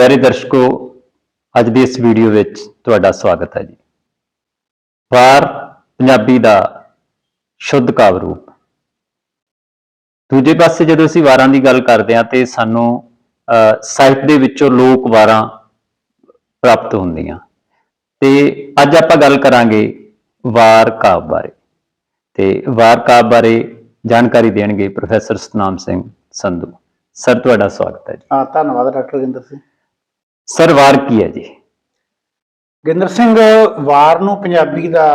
प्यारे दर्शकों, अज की इस वीडियो विच तुहाडा स्वागत है जी। वार पंजाबी दा शुद्ध काव्य रूप। दूजे पासे जदों असीं वारां दी गल करदे हां ते सानूं ਸਾਹਿਤ ਦੇ ਵਿੱਚੋਂ ਲੋਕ ਵਾਰਾਂ ਪ੍ਰਾਪਤ ਹੁੰਦੀਆਂ ਤੇ ਅੱਜ ਆਪਾਂ ਗੱਲ ਕਰਾਂਗੇ ਵਾਰ ਕਾਵਿ ਬਾਰੇ। ਤੇ ਵਾਰ ਕਾਵਿ ਬਾਰੇ ਜਾਣਕਾਰੀ ਦੇਣਗੇ ਪ੍ਰੋਫੈਸਰ ਸਤਨਾਮ ਸਿੰਘ ਸੰਧੂ। ਸਰ, ਤੁਹਾਡਾ ਸਵਾਗਤ ਹੈ ਜੀ। ਧੰਨਵਾਦ ਡਾਕਟਰ ਗਿੰਦਰ ਸਿੰਘ। ਸਰ, ਵਾਰ ਕੀ ਹੈ ਜੀ? ਗਿੰਦਰ ਸਿੰਘ, ਵਾਰ ਨੂੰ ਪੰਜਾਬੀ ਦਾ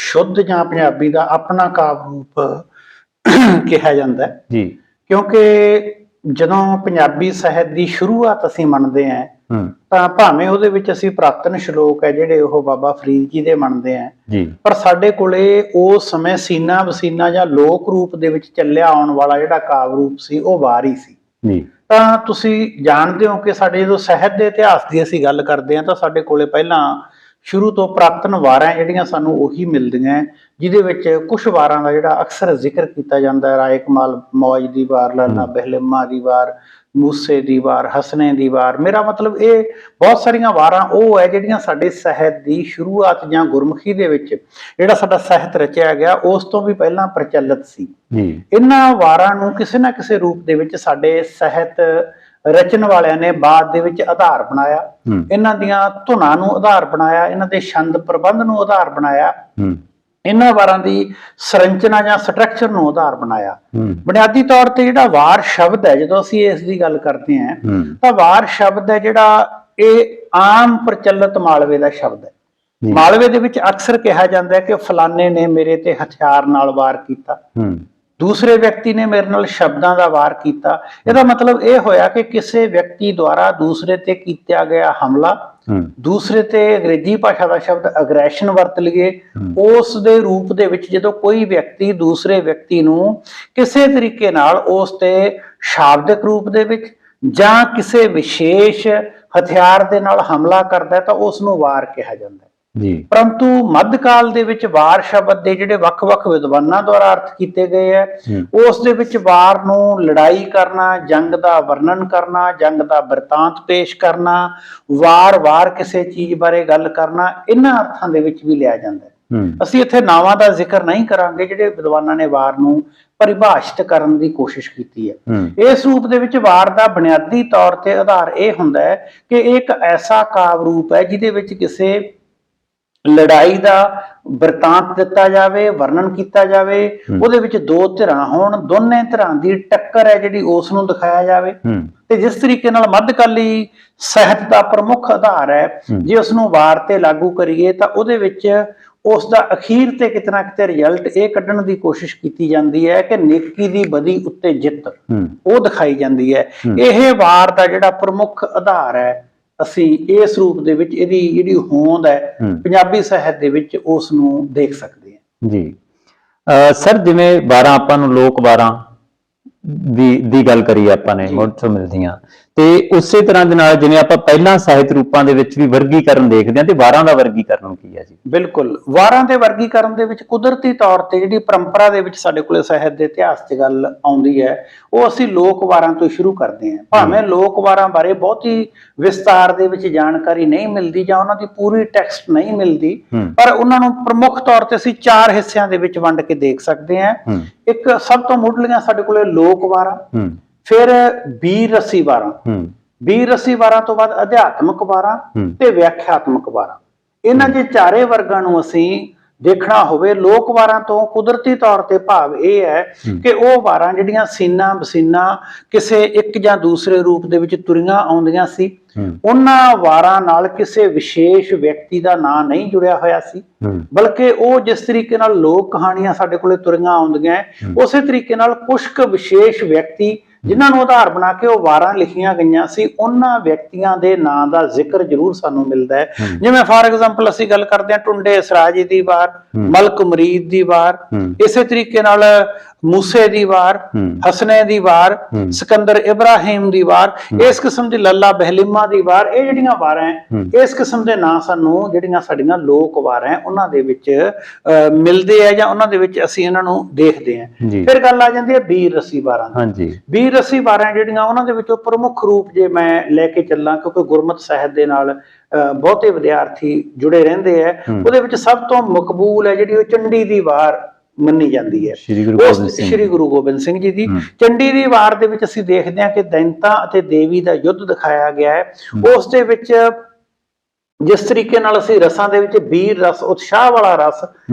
ਸ਼ੁੱਧ ਜਾਂ ਪੰਜਾਬੀ ਦਾ ਆਪਣਾ ਕਾਵਿ ਰੂਪ ਕਿਹਾ ਜਾਂਦਾ ਹੈ ਜੀ, ਕਿਉਂਕਿ ਜਦੋਂ ਪੰਜਾਬੀ ਸਾਹਿਤ ਦੀ ਸ਼ੁਰੂਆਤ ਅਸੀਂ ਮੰਨਦੇ ਹਾਂ ਤਾਂ ਭਾਵੇਂ ਉਹਦੇ ਵਿੱਚ ਅਸੀਂ ਪ੍ਰਾਤਨ ਸ਼ਲੋਕ ਹੈ ਜਿਹੜੇ ਉਹ ਬਾਬਾ ਫਰੀਦ ਜੀ ਦੇ ਮੰਨਦੇ ਹਾਂ ਜੀ, ਪਰ ਸਾਡੇ ਕੋਲੇ ਉਸ ਸਮੇਂ ਸੀਨਾ ਵਸੀਨਾ ਜਾਂ ਲੋਕ ਰੂਪ ਦੇ ਵਿੱਚ ਚੱਲਿਆ ਆਉਣ ਵਾਲਾ ਜਿਹੜਾ ਕਾਵਿ ਰੂਪ ਸੀ ਉਹ ਵਾਰ ਹੀ ਸੀ ਜੀ। ਤਾਂ ਤੁਸੀਂ ਜਾਣਦੇ ਹੋ ਕਿ ਸਾਡੇ ਜਦੋਂ ਸਾਹਿਤ ਦੇ ਇਤਿਹਾਸ ਦੀ ਅਸੀਂ ਗੱਲ ਕਰਦੇ ਹਾਂ ਤਾਂ ਸਾਡੇ ਕੋਲੇ ਪਹਿਲਾਂ ਸ਼ੁਰੂ ਤੋਂ ਪ੍ਰਾਤਨ ਵਾਰਾਂ ਜਿਹੜੀਆਂ ਸਾਨੂੰ ਉਹੀ ਮਿਲਦੀਆਂ, ਜਿਹਦੇ ਵਿੱਚ ਕੁਝ ਵਾਰਾਂ ਦਾ ਜਿਹੜਾ ਅਕਸਰ ਜ਼ਿਕਰ ਕੀਤਾ ਜਾਂਦਾ ਹੈ। ਰਾਏ ਕਮਾਲ ਮੌਜ ਦੀ ਵਾਰ, ਲਾਲਾ ਬਹਿਲਮਾ ਦੀ ਵਾਰ, ਮੂਸੇ ਦੀ ਵਾਰ, ਹਸਨੇ ਦੀ ਵਾਰ। ਮੇਰਾ ਮਤਲਬ ਇਹ ਬਹੁਤ ਸਾਰੀਆਂ ਵਾਰਾਂ ਉਹ ਹੈ ਜਿਹੜੀਆਂ ਸਾਡੇ ਸਾਹਿਤ ਦੀ ਸ਼ੁਰੂਆਤ ਜਾਂ ਗੁਰਮੁਖੀ ਦੇ ਵਿੱਚ ਜਿਹੜਾ ਸਾਡਾ ਸਾਹਿਤ ਰਚਿਆ ਗਿਆ ਉਸ ਤੋਂ ਵੀ ਪਹਿਲਾਂ ਪ੍ਰਚਲਿਤ ਸੀ। ਇਹਨਾਂ ਵਾਰਾਂ ਨੂੰ ਕਿਸੇ ਨਾ ਕਿਸੇ ਰੂਪ ਦੇ ਵਿੱਚ ਸਾਡੇ ਸਾਹਿਤ ਰਚਨ ਵਾਲਿਆਂ ਨੇ ਬਾਅਦ ਦੇ ਵਿੱਚ ਆਧਾਰ ਬਣਾਇਆ, ਇਹਨਾਂ ਦੀਆਂ ਧੁਨਾਂ ਨੂੰ ਆਧਾਰ ਬਣਾਇਆ, ਇਹਨਾਂ ਦੇ ਛੰਦ ਪ੍ਰਬੰਧ ਨੂੰ ਆਧਾਰ ਬਣਾਇਆ, ਇਹਨਾਂ ਵਾਰਾਂ ਦੀ ਸੰਰਚਨਾ ਜਾਂ ਸਟਰਕਚਰ ਨੂੰ ਆਧਾਰ ਬਣਾਇਆ। ਬੁਨਿਆਦੀ ਤੌਰ ਤੇ ਜਿਹੜਾ ਵਾਰ ਸ਼ਬਦ ਹੈ, ਜਦੋਂ ਅਸੀਂ ਇਸ ਦੀ ਗੱਲ ਕਰਦੇ ਹਾਂ ਤਾਂ ਵਾਰ ਸ਼ਬਦ ਹੈ ਜਿਹੜਾ ਇਹ ਆਮ ਪ੍ਰਚਲਿਤ ਮਾਲਵੇ ਦਾ ਸ਼ਬਦ ਹੈ। ਮਾਲਵੇ ਦੇ ਵਿੱਚ ਅਕਸਰ ਕਿਹਾ ਜਾਂਦਾ ਹੈ ਕਿ ਫਲਾਣੇ ਨੇ ਮੇਰੇ ਤੇ ਹਥਿਆਰ ਨਾਲ ਵਾਰ ਕੀਤਾ, ਦੂਸਰੇ ਵਿਅਕਤੀ ਨੇ ਮੇਰੇ ਨਾਲ ਸ਼ਬਦਾਂ ਦਾ ਵਾਰ ਕੀਤਾ। ਇਹਦਾ ਮਤਲਬ ਇਹ ਹੋਇਆ ਕਿ ਕਿਸੇ ਵਿਅਕਤੀ ਦੁਆਰਾ ਦੂਸਰੇ ਤੇ ਕੀਤਾ ਗਿਆ ਹਮਲਾ, ਦੂਸਰੇ ਤੇ ਅੰਗਰੇਜ਼ੀ ਭਾਸ਼ਾ ਦਾ ਸ਼ਬਦ ਅਗਰੈਸ਼ਨ ਵਰਤ ਲਈਏ, ਉਸ ਦੇ ਰੂਪ ਦੇ ਵਿੱਚ ਜਦੋਂ ਕੋਈ ਵਿਅਕਤੀ ਦੂਸਰੇ ਵਿਅਕਤੀ ਨੂੰ ਕਿਸੇ ਤਰੀਕੇ ਨਾਲ ਉਸ ਤੇ ਸ਼ਾਬਦਿਕ ਰੂਪ ਦੇ ਵਿੱਚ ਜਾਂ ਕਿਸੇ ਵਿਸ਼ੇਸ਼ ਹਥਿਆਰ ਦੇ ਨਾਲ ਹਮਲਾ ਕਰਦਾ ਤਾਂ ਉਸ ਨੂੰ ਵਾਰ ਕਿਹਾ ਜਾਂਦਾ ਹੈ। ਪਰੰਤੂ ਮੱਧਕਾਲ ਦੇ ਵਿੱਚ ਵਾਰ ਸ਼ਬਦ ਦੇ ਜਿਹੜੇ ਵੱਖ-ਵੱਖ ਵਿਦਵਾਨਾਂ ਦੁਆਰਾ ਅਰਥ ਕੀਤੇ ਗਏ ਹੈ, ਉਸ ਦੇ ਵਿੱਚ ਵਾਰ ਨੂੰ ਲੜਾਈ ਕਰਨਾ, ਜੰਗ ਦਾ ਵਰਣਨ ਕਰਨਾ, ਜੰਗ ਦਾ ਬਿਰਤਾਂਤ ਪੇਸ਼ ਕਰਨਾ, ਵਾਰ-ਵਾਰ ਕਿਸੇ ਚੀਜ਼ ਬਾਰੇ ਗੱਲ ਕਰਨਾ, ਇਹਨਾਂ ਅਰਥਾਂ ਦੇ ਵਿੱਚ ਵੀ ਲਿਆ ਜਾਂਦਾ ਹੈ। ਅਸੀਂ ਇੱਥੇ ਨਾਵਾਂ ਦਾ ਜ਼ਿਕਰ ਨਹੀਂ ਕਰਾਂਗੇ ਜਿਹੜੇ ਵਿਦਵਾਨਾਂ ਨੇ ਵਾਰ ਨੂੰ ਪਰਿਭਾਸ਼ਿਤ ਕਰਨ ਦੀ ਕੋਸ਼ਿਸ਼ ਕੀਤੀ ਹੈ। ਇਸ ਰੂਪ ਦੇ ਵਿੱਚ ਵਾਰ ਦਾ ਬੁਨਿਆਦੀ ਤੌਰ ਤੇ ਆਧਾਰ ਇਹ ਹੁੰਦਾ ਹੈ ਕਿ ਇਹ ਇੱਕ ਐਸਾ ਕਾਵਿ ਰੂਪ ਹੈ ਜਿਹਦੇ ਵਿੱਚ ਕਿਸੇ ਲੜਾਈ ਦਾ ਬਿਰਤਾਂਤ ਦਿੱਤਾ ਜਾਵੇ, ਵਰਣਨ ਕੀਤਾ ਜਾਵੇ, ਉਹਦੇ ਵਿੱਚ ਦੋ ਧਿਰਾਂ ਹੋਣ, ਦੋਨੇ ਧਿਰਾਂ ਦੀ ਟੱਕਰ ਹੈ ਜਿਹੜੀ ਉਸ ਨੂੰ ਦਿਖਾਇਆ ਜਾਵੇ। ਤੇ ਜਿਸ ਤਰੀਕੇ ਨਾਲ ਮੱਧਕਾਲੀ ਸਾਹਿਤ ਦਾ ਪ੍ਰਮੁੱਖ ਆਧਾਰ ਹੈ, ਜੇ ਉਸ ਨੂੰ ਵਾਰ ਤੇ ਲਾਗੂ ਕਰੀਏ ਤਾਂ ਉਹਦੇ ਵਿੱਚ ਉਸ ਦਾ ਅਖੀਰ ਤੇ ਕਿਤੇ ਨਾ ਕਿਤੇ ਰਿਜ਼ਲਟ ਇਹ ਕੱਢਣ ਦੀ ਕੋਸ਼ਿਸ਼ ਕੀਤੀ ਜਾਂਦੀ ਹੈ ਕਿ ਨੇਕੀ ਦੀ ਬਦੀ ਉੱਤੇ ਜਿੱਤ ਉਹ ਦਿਖਾਈ ਜਾਂਦੀ ਹੈ। ਇਹ ਵਾਰ ਦਾ ਜਿਹੜਾ ਪ੍ਰਮੁੱਖ ਆਧਾਰ ਹੈ, ਅਸੀਂ ਇਸ ਰੂਪ ਦੇ ਵਿੱਚ ਇਹਦੀ ਜਿਹੜੀ ਹੋਂਦ ਹੈ ਪੰਜਾਬੀ ਸਾਹਿਤ ਦੇ ਵਿੱਚ ਉਸ ਨੂੰ ਦੇਖ ਸਕਦੇ ਹਾਂ। ਜੀ ਸਰ, ਜਿਵੇਂ ਵਾਰਾਂ ਆਪਾਂ ਨੂੰ ਲੋਕ ਵਾਰਾਂ ਦੀ ਗੱਲ ਕਰੀ ਆਪਾਂ ਨੇ ਮੁੱਢ ਤੋਂ ਮਿਲਦੀਆਂ, ਤੇ ਉਸੇ ਤਰ੍ਹਾਂ ਦੇ ਨਾਲ ਜਿਵੇਂ ਆਪਾਂ ਪਹਿਲਾਂ ਸਾਹਿਤ ਰੂਪਾਂ ਦੇ ਵਿੱਚ ਵੀ ਵਰਗੀਕਰਨ ਦੇਖਦੇ ਹਾਂ, ਤੇ ਵਾਰਾਂ ਦਾ ਵਰਗੀਕਰਨ ਕੀ ਹੈ ਜੀ? ਬਿਲਕੁਲ, ਵਾਰਾਂ ਦੇ ਵਰਗੀਕਰਨ ਦੇ ਵਿੱਚ ਕੁਦਰਤੀ ਤੌਰ ਤੇ ਜਿਹੜੀ ਪਰੰਪਰਾ ਦੇ ਵਿੱਚ ਸਾਡੇ ਕੋਲੇ ਸਾਹਿਤ ਦੇ ਇਤਿਹਾਸ 'ਚ ਗੱਲ ਆਉਂਦੀ ਹੈ ਉਹ ਅਸੀਂ ਲੋਕ ਵਾਰਾਂ ਤੋਂ ਸ਼ੁਰੂ ਕਰਦੇ ਹਾਂ। ਭਾਵੇਂ ਲੋਕ ਵਾਰਾਂ ਬਾਰੇ ਬਹੁਤੀ ਵਿਸਤਾਰ ਦੇ ਵਿੱਚ ਜਾਣਕਾਰੀ ਨਹੀਂ ਮਿਲਦੀ ਜਾਂ ਉਹਨਾਂ ਦੀ ਪੂਰੀ ਟੈਕਸਟ ਨਹੀਂ ਮਿਲਦੀ, ਪਰ ਉਹਨਾਂ ਨੂੰ ਪ੍ਰਮੁੱਖ ਤੌਰ ਤੇ ਅਸੀਂ 4 ਹਿੱਸਿਆਂ ਦੇ ਵਿੱਚ ਵੰਡ ਕੇ ਦੇਖ ਸਕਦੇ ਹਾਂ। ਇੱਕ ਸਭ ਤੋਂ ਮੁੱਢਲੀਆਂ ਸਾਡੇ ਕੋਲੇ ਲੋਕ ਵਾਰਾਂ, ਫਿਰ ਵੀਰ ਰਸੀ ਵਾਰਾਂ, ਵੀਰ ਰਸੀ ਵਾਰਾਂ ਤੋਂ ਬਾਅਦ ਅਧਿਆਤਮਕ ਵਾਰਾਂ ਤੇ ਵਿਆਖਿਆਤਮਕ ਵਾਰਾਂ। ਇਹਨਾਂ ਦੇ ਚਾਰੇ ਵਰਗਾਂ ਨੂੰ ਅਸੀਂ ਦੇਖਣਾ ਹੋਵੇ, ਲੋਕ ਵਾਰਾਂ ਤੋਂ ਕੁਦਰਤੀ ਤੌਰ ਤੇ ਭਾਵ ਇਹ ਹੈ ਕਿ ਉਹ ਵਾਰਾਂ ਜਿਹੜੀਆਂ ਸੀਨਾ ਬਸੀਨਾ ਕਿਸੇ ਇੱਕ ਜਾਂ ਦੂਸਰੇ ਰੂਪ ਦੇ ਵਿੱਚ ਤੁਰੀਆਂ ਆਉਂਦੀਆਂ ਸੀ, ਉਹਨਾਂ ਵਾਰਾਂ ਨਾਲ ਕਿਸੇ ਵਿਸ਼ੇਸ਼ ਵਿਅਕਤੀ ਦਾ ਨਾਂ ਨਹੀਂ ਜੁੜਿਆ ਹੋਇਆ ਸੀ, ਬਲਕਿ ਉਹ ਜਿਸ ਤਰੀਕੇ ਨਾਲ ਲੋਕ ਕਹਾਣੀਆਂ ਸਾਡੇ ਕੋਲੇ ਤੁਰੀਆਂ ਆਉਂਦੀਆਂ ਉਸੇ ਤਰੀਕੇ ਨਾਲ ਕੁਝ ਕੁ ਵਿਸ਼ੇਸ਼ ਵਿਅਕਤੀ ਜਿਨ੍ਹਾਂ ਨੂੰ ਆਧਾਰ ਬਣਾ ਕੇ ਉਹ ਵਾਰਾਂ ਲਿਖੀਆਂ ਗਈਆਂ ਸੀ, ਉਹਨਾਂ ਵਿਅਕਤੀਆਂ ਦੇ ਨਾਂ ਦਾ ਜ਼ਿਕਰ ਜ਼ਰੂਰ ਸਾਨੂੰ ਮਿਲਦਾ ਹੈ। ਜਿਵੇਂ ਫਾਰ ਐਗਜ਼ਾਮਪਲ ਅਸੀਂ ਗੱਲ ਕਰਦੇ ਹਾਂ ਟੁੰਡੇ ਅਸਰਾਜੀ ਦੀ ਵਾਰ, ਮਲਕ ਮੁਰੀਦ ਦੀ ਵਾਰ, ਇਸੇ ਤਰੀਕੇ ਨਾਲ ਮੂਸੇ ਦੀ ਵਾਰ, ਹਸਨੇ ਦੀ ਵਾਰ, ਸਿਕੰਦਰ ਇਬਰਾਹਿਮ ਦੀ ਵਾਰ, ਇਸ ਕਿਸਮ ਦੀ ਲੱਲਾ ਬਹਿਲਿਮਾ ਦੀ ਵਾਰ। ਇਹ ਜਿਹੜੀਆਂ ਵਾਰਾਂ ਇਸ ਕਿਸਮ ਦੇ ਨਾਂ ਸਾਨੂੰ ਜਿਹੜੀਆਂ ਸਾਡੀਆਂ ਲੋਕ ਵਾਰਾਂ ਉਹਨਾਂ ਦੇ ਵਿੱਚ ਮਿਲਦੇ ਆ ਜਾਂ ਉਹਨਾਂ ਦੇ ਵਿੱਚ ਅਸੀਂ ਇਹਨਾਂ ਨੂੰ ਦੇਖਦੇ ਹਾਂ। ਫਿਰ ਗੱਲ ਆ ਜਾਂਦੀ ਹੈ ਵੀਰ ਰਸੀ ਵਾਰਾਂ ਦੀ। ਵੀਰ ਵੀਰ ਰਸੀ ਵਾਰਾਂ ਜਿਹੜੀਆਂ ਉਹਨਾਂ ਦੇ ਵਿੱਚੋਂ ਪ੍ਰਮੁੱਖ ਰੂਪ ਜੇ ਮੈਂ ਲੈ ਕੇ ਚੱਲਾਂ, ਕਿਉਂਕਿ ਗੁਰਮਤਿ ਸਾਹਿਤ ਦੇ ਨਾਲ ਬਹੁਤੇ ਵਿਦਿਆਰਥੀ ਜੁੜੇ ਰਹਿੰਦੇ ਆ, ਉਹਦੇ ਵਿੱਚ ਸਭ ਤੋਂ ਮਕਬੂਲ ਹੈ ਜਿਹੜੀ ਉਹ ਚੰਡੀ ਦੀ ਵਾਰ ਮੰਨੀ ਜਾਂਦੀ ਹੈ, ਸ਼੍ਰੀ ਗੁਰੂ ਗੋਬਿੰਦ ਸਿੰਘ ਜੀ ਦੀ। ਚੰਡੀ ਦੀ ਵਾਰ ਦੇ ਵਿੱਚ ਅਸੀਂ ਦੇਖਦੇ ਹਾਂ ਕਿ ਦੈਂਤਾਂ ਅਤੇ ਦੇਵੀ ਦਾ ਯੁੱਧ ਦਿਖਾਇਆ ਗਿਆ ਹੈ। ਉਸ ਦੇ ਵਿੱਚ ਜਿਸ ਤਰੀਕੇ ਨਾਲ ਅਸੀਂ ਰਸਾਂ ਦੇ ਵਿੱਚ ਵੀਰ ਰਸ, ਉਤਸ਼ਾਹ ਵਾਲਾ ਰਸ,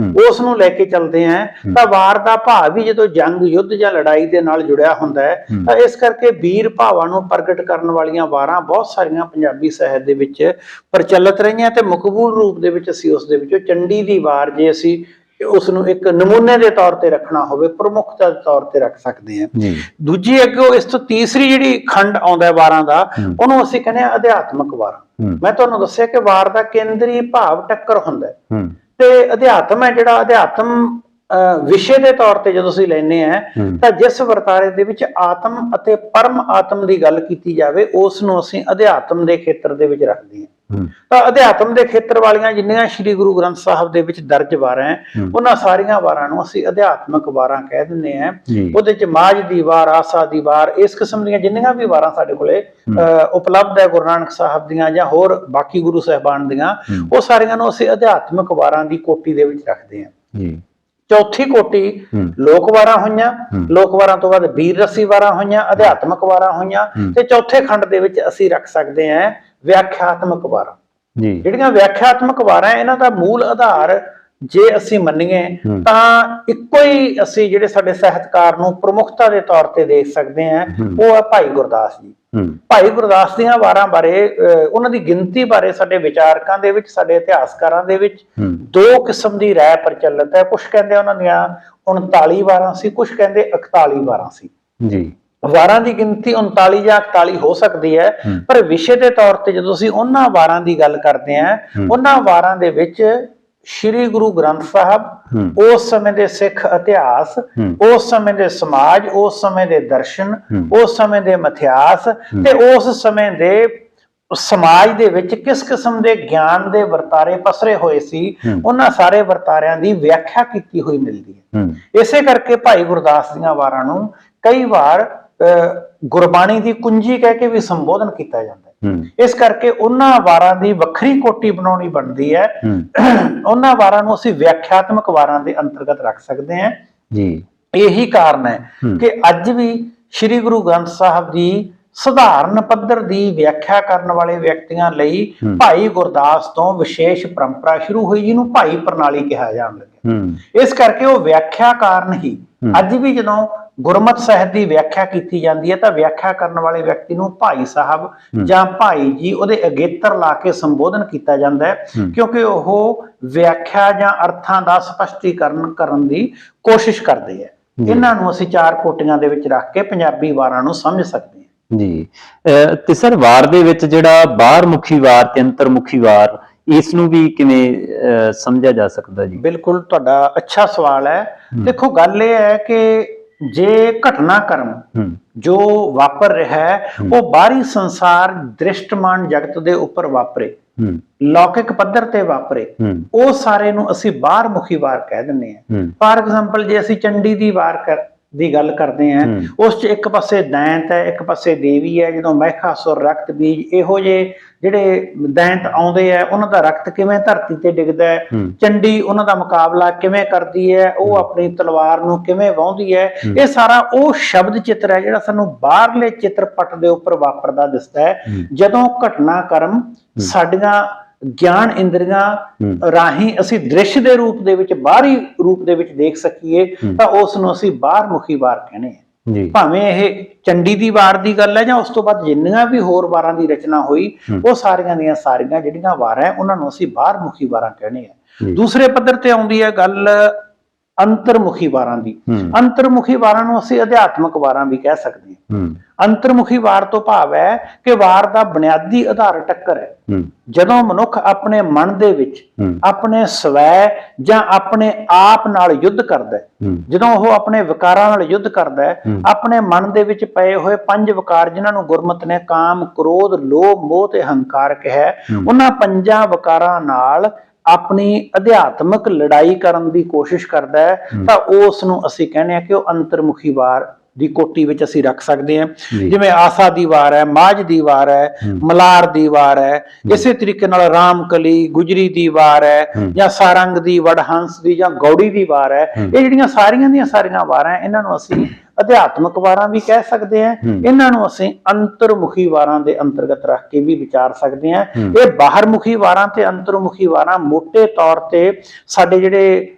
ਉਸ ਨੂੰ ਲੈ ਕੇ ਚੱਲਦੇ ਹਾਂ, ਤਾਂ ਵਾਰ ਦਾ ਭਾਵ ਵੀ ਜਦੋਂ ਜੰਗ, ਯੁੱਧ ਜਾਂ ਲੜਾਈ ਦੇ ਨਾਲ ਜੁੜਿਆ ਹੁੰਦਾ ਹੈ, ਤਾਂ ਇਸ ਕਰਕੇ ਵੀਰ ਭਾਵਾਂ ਨੂੰ ਪ੍ਰਗਟ ਕਰਨ ਵਾਲੀਆਂ ਵਾਰਾਂ ਬਹੁਤ ਸਾਰੀਆਂ ਪੰਜਾਬੀ ਸਾਹਿਤ ਦੇ ਵਿੱਚ ਪ੍ਰਚਲਿਤ ਰਹੀਆਂ, ਤੇ ਮਕਬੂਲ ਰੂਪ ਦੇ ਵਿੱਚ ਅਸੀਂ ਉਸ ਦੇ ਵਿੱਚੋਂ ਚੰਡੀ ਦੀ ਵਾਰ, ਜੇ ਅਸੀਂ ਉਸ ਨੂੰ ਇੱਕ ਨਮੂਨੇ ਦੇ ਤੌਰ ਤੇ ਰੱਖਣਾ ਹੋਵੇ, ਪ੍ਰਮੁੱਖਤਾ ਦੇ ਤੌਰ ਤੇ ਰੱਖ ਸਕਦੇ ਹਾਂ। ਦੂਜੀ ਅੱਗੋਂ ਇਸ ਤੋਂ ਤੀਸਰੀ ਜਿਹੜੀ ਖੰਡ ਆਉਂਦਾ ਵਾਰਾਂ ਦਾ, ਉਹਨੂੰ ਅਸੀਂ ਕਹਿੰਦੇ ਹਾਂ ਅਧਿਆਤਮਕ ਵਾਰਾਂ। ਮੈਂ ਤੁਹਾਨੂੰ ਦੱਸਿਆ ਕਿ ਵਾਰ ਦਾ ਕੇਂਦਰੀ ਭਾਵ ਟੱਕਰ ਹੁੰਦਾ ਹੈ, ਤੇ ਅਧਿਆਤਮ ਹੈ ਜਿਹੜਾ, ਅਧਿਆਤਮ ਵਿਸ਼ੇ ਦੇ ਤੌਰ ਤੇ ਜਦੋਂ ਅਸੀਂ ਲੈਂਦੇ ਆ, ਤਾਂ ਜਿਸ ਵਰਤਾਰੇ ਦੇ ਵਿੱਚ ਆਤਮ ਅਤੇ ਪਰਮ ਆਤਮ ਦੀ ਗੱਲ ਕੀਤੀ ਜਾਵੇ, ਉਸ ਨੂੰ ਅਸੀਂ ਅਧਿਆਤਮ ਦੇ ਖੇਤਰ ਦੇ ਵਿੱਚ ਰੱਖਦੇ ਹਾਂ। ਤਾਂ ਅਧਿਆਤਮ ਦੇ ਖੇਤਰ ਵਾਲੀਆਂ ਜਿੰਨੀਆਂ ਸ੍ਰੀ ਗੁਰੂ ਗ੍ਰੰਥ ਸਾਹਿਬ ਦੇ ਵਿੱਚ ਦਰਜ ਵਾਰਾਂ, ਉਹਨਾਂ ਸਾਰੀਆਂ ਵਾਰਾਂ ਨੂੰ ਅਸੀਂ ਅਧਿਆਤਮਕ ਵਾਰਾਂ ਕਹਿ ਦਿੰਦੇ ਹਾਂ। ਉਹਦੇ ਚ ਮਾਝ ਦੀ ਵਾਰ, ਆਸਾ ਦੀ ਵਾਰ, ਇਸ ਕਿਸਮ ਦੀਆਂ ਜਿੰਨੀਆਂ ਵੀ ਵਾਰਾਂ ਸਾਡੇ ਕੋਲੇ ਉਪਲਬਧ ਹੈ ਗੁਰੂ ਨਾਨਕ ਸਾਹਿਬ ਦੀਆਂ ਜਾਂ ਹੋਰ ਬਾਕੀ ਗੁਰੂ ਸਾਹਿਬਾਨ ਦੀਆਂ, ਉਹ ਸਾਰੀਆਂ ਨੂੰ ਅਸੀਂ ਅਧਿਆਤਮਕ ਵਾਰਾਂ ਦੀ ਕੋਟੀ ਦੇ ਵਿੱਚ ਰੱਖਦੇ ਹਾਂ। ਚੌਥੀ ਕੋਟੀ ਲੋਕ ਵਾਰਾਂ ਹੋਈਆਂ, ਲੋਕ ਵਾਰਾਂ ਤੋਂ ਬਾਅਦ ਵੀਰ ਰਸੀ ਵਾਰਾਂ ਹੋਈਆਂ, ਅਧਿਆਤਮਕ ਵਾਰਾਂ ਹੋਈਆਂ, ਤੇ ਚੌਥੇ ਖੰਡ ਦੇ ਵਿੱਚ ਅਸੀਂ ਰੱਖ ਸਕਦੇ ਹਾਂ ਵਿਆਖਿਆਤਮਕ ਵਾਰਾਂ। ਜਿਹੜੀਆਂ ਵਿਆਖਿਆਤਮਕ ਵਾਰਾਂ, ਇਹਨਾਂ ਦਾ ਮੂਲ ਆਧਾਰ ਜੇ ਅਸੀਂ ਮੰਨੀਏ ਤਾਂ ਇੱਕੋ ਹੀ ਅਸੀਂ ਜਿਹੜੇ ਸਾਡੇ ਸਾਹਿਤਕਾਰ ਨੂੰ ਪ੍ਰਮੁੱਖਤਾ ਦੇ ਤੌਰ ਤੇ ਦੇਖ ਸਕਦੇ ਹਾਂ, ਉਹ ਹੈ ਭਾਈ ਗੁਰਦਾਸ ਜੀ। ਭਾਈ ਗੁਰਦਾਸ ਦੀਆਂ ਵਾਰਾਂ ਬਾਰੇ, ਉਹਨਾਂ ਦੀ ਗਿਣਤੀ ਬਾਰੇ ਸਾਡੇ ਵਿਚਾਰਕਾਂ ਦੇ ਵਿੱਚ, ਸਾਡੇ ਇਤਿਹਾਸਕਾਰਾਂ ਦੇ ਵਿੱਚ ਦੋ ਕਿਸਮ ਦੀ ਰਾਇ ਪ੍ਰਚਲਿਤ ਹੈ। ਕੁਛ ਕਹਿੰਦੇ ਉਹਨਾਂ ਦੀਆਂ 39 ਵਾਰਾਂ ਸੀ, ਕੁਛ ਕਹਿੰਦੇ 41 ਵਾਰਾਂ ਸੀ। ਵਾਰਾਂ ਦੀ ਗਿਣਤੀ 39 ਜਾਂ 41 ਹੋ ਸਕਦੀ ਹੈ, ਪਰ ਵਿਸ਼ੇ ਦੇ ਤੌਰ ਤੇ ਜਦੋਂ ਅਸੀਂ ਉਹਨਾਂ ਵਾਰਾਂ ਦੀ ਗੱਲ ਕਰਦੇ ਹਾਂ, ਉਹਨਾਂ ਵਾਰਾਂ ਦੇ ਵਿੱਚ ਸ਼੍ਰੀ ਗੁਰੂ ਗ੍ਰੰਥ ਸਾਹਿਬ, ਉਸ ਸਮੇਂ ਦੇ ਸਿੱਖ ਇਤਿਹਾਸ, ਉਸ ਸਮੇਂ ਦੇ ਸਮਾਜ, ਉਸ ਸਮੇਂ ਦੇ ਦਰਸ਼ਨ, ਉਸ ਸਮੇਂ ਦੇ ਮਿਥਿਹਾਸ, ਤੇ ਉਸ ਸਮੇਂ ਦੇ ਸਮਾਜ ਦੇ ਵਿੱਚ ਕਿਸ ਕਿਸਮ ਦੇ ਗਿਆਨ ਦੇ ਵਰਤਾਰੇ ਪਸਰੇ ਹੋਏ ਸੀ, ਉਹਨਾਂ ਸਾਰੇ ਵਰਤਾਰਿਆਂ ਦੀ ਵਿਆਖਿਆ ਕੀਤੀ ਹੋਈ ਮਿਲਦੀ ਹੈ। ਇਸੇ ਕਰਕੇ ਭਾਈ ਗੁਰਦਾਸ ਦੀਆਂ ਵਾਰਾਂ ਨੂੰ ਕਈ ਵਾਰ ਗੁਰਬਾਣੀ ਦੀ ਕੁੰਜੀ ਕਹਿ ਕੇ ਵੀ ਸੰਬੋਧਨ ਕੀਤਾ ਜਾਂਦਾ ਹੈ। ਇਸ ਕਰਕੇ ਉਹਨਾਂ ਵਾਰਾਂ ਦੀ ਵੱਖਰੀ ਕੋਟੀ ਬਣਾਉਣੀ ਬਣਦੀ ਹੈ। ਉਹਨਾਂ ਵਾਰਾਂ ਨੂੰ ਅਸੀਂ ਵਿਆਖਿਆਤਮਕ ਵਾਰਾਂ ਦੇ ਅੰਤਰਗਤ ਰੱਖ ਸਕਦੇ ਹਾਂ। ਇਹੀ ਕਾਰਨ ਹੈ ਕਿ ਅੱਜ ਵੀ ਸ੍ਰੀ ਗੁਰੂ ਗ੍ਰੰਥ ਸਾਹਿਬ ਦੀ ਸਧਾਰਨ ਪੱਧਰ ਦੀ ਵਿਆਖਿਆ ਕਰਨ ਵਾਲੇ ਵਿਅਕਤੀਆਂ ਲਈ ਭਾਈ ਗੁਰਦਾਸ ਤੋਂ ਵਿਸ਼ੇਸ਼ ਪਰੰਪਰਾ ਸ਼ੁਰੂ ਹੋਈ, ਜਿਹਨੂੰ ਭਾਈ ਪ੍ਰਣਾਲੀ ਕਿਹਾ ਜਾਣ ਲੱਗਿਆ। ਇਸ ਕਰਕੇ ਉਹ ਵਿਆਖਿਆ ਕਾਰਨ ਹੀ ਅੱਜ ਵੀ ਜਦੋਂ ਗੁਰਮਤਿ ਸਾਹਿਤ ਦੀ ਵਿਆਖਿਆ ਕੀਤੀ ਜਾਂਦੀ ਹੈ, ਤਾਂ ਵਿਆਖਿਆ ਕਰਨ ਵਾਲੇ ਵਿਅਕਤੀ ਨੂੰ ਭਾਈ ਸਾਹਿਬ ਜਾਂ ਭਾਈ ਜੀ ਉਹਦੇ ਅਗੇਤਰ ਲਾ ਕੇ ਸੰਬੋਧਨ ਕੀਤਾ ਜਾਂਦਾ ਹੈ, ਕਿਉਂਕਿ ਉਹ ਵਿਆਖਿਆ ਜਾਂ ਅਰਥਾਂ ਦਾ ਸਪਸ਼ਟੀਕਰਨ ਕਰਨ ਦੀ ਕੋਸ਼ਿਸ਼ ਕਰਦੇ ਹੈ। ਇਹਨਾਂ ਨੂੰ ਅਸੀਂ ਚਾਰ ਕੋਟੀਆਂ ਦੇ ਵਿੱਚ ਰੱਖ ਕੇ ਪੰਜਾਬੀ ਵਾਰਾਂ ਨੂੰ ਸਮਝ ਸਕਦੇ ਹਾਂ। ਜੀ, ਤੇ ਸਰ ਵਾਰ ਦੇ ਵਿੱਚ ਜਿਹੜਾ ਬਾਹਰ ਮੁਖੀ ਵਾਰ ਤੇ ਅੰਤਰਮੁਖੀ ਵਾਰ, ਇਸ ਨੂੰ ਵੀ ਕਿਵੇਂ ਸਮਝਿਆ ਜਾ ਸਕਦਾ ਜੀ? ਬਿਲਕੁਲ, ਤੁਹਾਡਾ ਅੱਛਾ ਸਵਾਲ ਹੈ। ਦੇਖੋ, ਗੱਲ ਇਹ ਹੈ ਕਿ ਜੇ ਘਟਨਾਕ੍ਰਮ ਜੋ ਵਾਪਰ ਰਿਹਾ ਹੈ ਉਹ ਬਾਹਰੀ ਸੰਸਾਰ, ਦ੍ਰਿਸ਼ਟਮਾਨ ਜਗਤ ਦੇ ਉੱਪਰ ਵਾਪਰੇ, ਲੌਕਿਕ ਪੱਧਰ ਤੇ ਵਾਪਰੇ, ਉਹ ਸਾਰੇ ਨੂੰ ਅਸੀਂ ਬਾਹਰ ਮੁਖੀ ਵਾਰ ਕਹਿ ਦਿੰਦੇ ਹਾਂ। ਫਾਰ ਐਗਜ਼ਾਮਪਲ, ਜੇ ਅਸੀਂ ਚੰਡੀ ਦੀ ਵਾਰ ਦੀ ਗੱਲ ਕਰਦੇ ਹਾਂ, ਉਸ ਚ ਇੱਕ ਪਾਸੇ ਦੈਂਤ ਹੈ, ਇੱਕ ਪਾਸੇ ਦੇਵੀ ਹੈ। ਜਦੋਂ ਮਹਿਖਾਸੁਰ, ਰਕਤ ਬੀਜ, ਇਹੋ ਜਿਹੇ ਜਿਹੜੇ ਦੈਂਤ ਆਉਂਦੇ ਆ, ਉਹਨਾਂ ਦਾ ਰਕਤ ਕਿਵੇਂ ਧਰਤੀ ਤੇ ਡਿੱਗਦਾ ਹੈ, ਚੰਡੀ ਉਹਨਾਂ ਦਾ ਮੁਕਾਬਲਾ ਕਿਵੇਂ ਕਰਦੀ ਹੈ, ਉਹ ਆਪਣੀ ਤਲਵਾਰ ਨੂੰ ਕਿਵੇਂ ਵਾਹੁੰਦੀ ਹੈ, ਇਹ ਸਾਰਾ ਉਹ ਸ਼ਬਦ ਚਿੱਤਰ ਹੈ ਜਿਹੜਾ ਸਾਨੂੰ ਬਾਹਰਲੇ ਚਿੱਤਰਪਟ ਦੇ ਉੱਪਰ ਵਾਪਰਦਾ ਦਿਸਦਾ ਹੈ। ਜਦੋਂ ਘਟਨਾਕ੍ਰਮ ਸਾਡੀਆਂ ਗਿਆਨ ਇੰਦਰੀਆਂ ਰਾਹੀਂ ਅਸੀਂ ਦ੍ਰਿਸ਼ ਦੇ ਰੂਪ ਦੇ ਵਿੱਚ, ਬਾਹਰੀ ਰੂਪ ਦੇ ਵਿੱਚ ਦੇਖ ਸਕੀਏ, ਤਾਂ ਉਸ ਨੂੰ ਅਸੀਂ ਬਾਹਰ ਮੁਖੀ ਵਾਰ ਕਹਿੰਦੇ ਹਾਂ। ਭਾਵੇਂ ਇਹ ਚੰਡੀ ਦੀ ਵਾਰ ਦੀ ਗੱਲ ਹੈ ਜਾਂ ਉਸ ਤੋਂ ਬਾਅਦ ਜਿੰਨੀਆਂ ਵੀ ਹੋਰ ਵਾਰਾਂ ਦੀ ਰਚਨਾ ਹੋਈ, ਉਹ ਸਾਰੀਆਂ ਦੀਆਂ ਸਾਰੀਆਂ ਜਿਹੜੀਆਂ ਵਾਰਾਂ, ਉਹਨਾਂ ਨੂੰ ਅਸੀਂ ਬਾਹਰ ਮੁਖੀ ਵਾਰਾਂ ਕਹਿੰਦੇ ਹਾਂ। ਦੂਸਰੇ ਪੱਧਰ ਤੇ ਆਉਂਦੀ ਹੈ ਗੱਲ ਅੰਤਰਮੁਖੀ ਵਾਰਾਂ ਦੀ। ਅੰਤਰਮੁਖੀ ਵਾਰਾਂ ਨੂੰ ਅਸੀਂ ਅਧਿਆਤਮਕ ਵਾਰਾਂ ਵੀ ਕਹਿ ਸਕਦੇ ਹਾਂ। ਅੰਤਰਮੁਖੀ ਵਾਰ ਤੋਂ ਭਾਵ ਹੈ ਕਿ ਵਾਰ ਦਾ ਬੁਨਿਆਦੀ ਆਧਾਰ ਟੱਕਰ ਹੈ। ਜਦੋਂ ਮਨੁੱਖ ਆਪਣੇ ਮਨ ਦੇ ਵਿੱਚ ਆਪਣੇ ਸਵੈ ਜਾਂ ਆਪਣੇ ਆਪ ਨਾਲ ਯੁੱਧ ਕਰਦਾ ਹੈ, ਜਦੋਂ ਉਹ ਆਪਣੇ ਵਿਕਾਰਾਂ ਨਾਲ ਯੁੱਧ ਕਰਦਾ ਹੈ, ਆਪਣੇ ਮਨ ਦੇ ਵਿੱਚ ਪਏ ਹੋਏ 5 ਵਿਕਾਰ, ਜਿਨ੍ਹਾਂ ਨੂੰ ਗੁਰਮਤਿ ਨੇ ਕਾਮ, ਕ੍ਰੋਧ, ਲੋਭ, ਮੋਹ ਤੇ ਹੰਕਾਰ ਕਿਹਾ, ਉਹਨਾਂ 5 ਵਿਕਾਰਾਂ ਨਾਲ ਆਪਣੀ ਅਧਿਆਤਮਕ ਲੜਾਈ ਕਰਨ ਦੀ ਕੋਸ਼ਿਸ਼ ਕਰਦਾ ਹੈ, ਤਾਂ ਉਸ ਨੂੰ ਅਸੀਂ ਕਹਿੰਦੇ ਹਾਂ ਕਿ ਉਹ ਅੰਤਰਮੁਖੀ ਵਾਰ ਦੀ ਕੋਟੀ ਵਿੱਚ ਅਸੀਂ ਰੱਖ ਸਕਦੇ ਹਾਂ। ਜੀ। ਜਿਵੇਂ ਆਸਾ ਦੀ ਵਾਰ ਹੈ, ਮਾਝ ਦੀ ਵਾਰ ਹੈ, ਮਲਾਰ ਦੀ ਵਾਰ ਹੈ, ਇਸੇ ਤਰੀਕੇ ਨਾਲ ਰਾਮਕਲੀ, ਗੁਜਰੀ ਦੀ ਵਾਰ ਹੈ, ਜਾਂ ਸਾਰੰਗ ਦੀ, ਵਡਹੰਸ ਦੀ, ਜਾਂ ਗੌੜੀ ਦੀ ਵਾਰ ਹੈ। ਇਹ ਜਿਹੜੀਆਂ ਸਾਰੀਆਂ ਦੀਆਂ ਸਾਰੀਆਂ ਵਾਰਾਂ, ਇਹਨਾਂ ਨੂੰ ਅਸੀਂ ਅਧਿਆਤਮਕ ਵਾਰਾਂ ਵੀ ਕਹਿ ਸਕਦੇ ਹਾਂ। ਇਹਨਾਂ ਨੂੰ ਅਸੀਂ ਅੰਤਰਮੁਖੀ ਵਾਰਾਂ ਦੇ ਅੰਤਰਗਤ ਰੱਖ ਕੇ ਵੀ ਵਿਚਾਰ ਸਕਦੇ ਹਾਂ। ਇਹ ਬਾਹਰਮੁਖੀ ਵਾਰਾਂ ਤੇ ਅੰਤਰਮੁਖੀ ਵਾਰਾਂ ਮੋਟੇ ਤੌਰ ਤੇ ਸਾਡੇ ਜਿਹੜੇ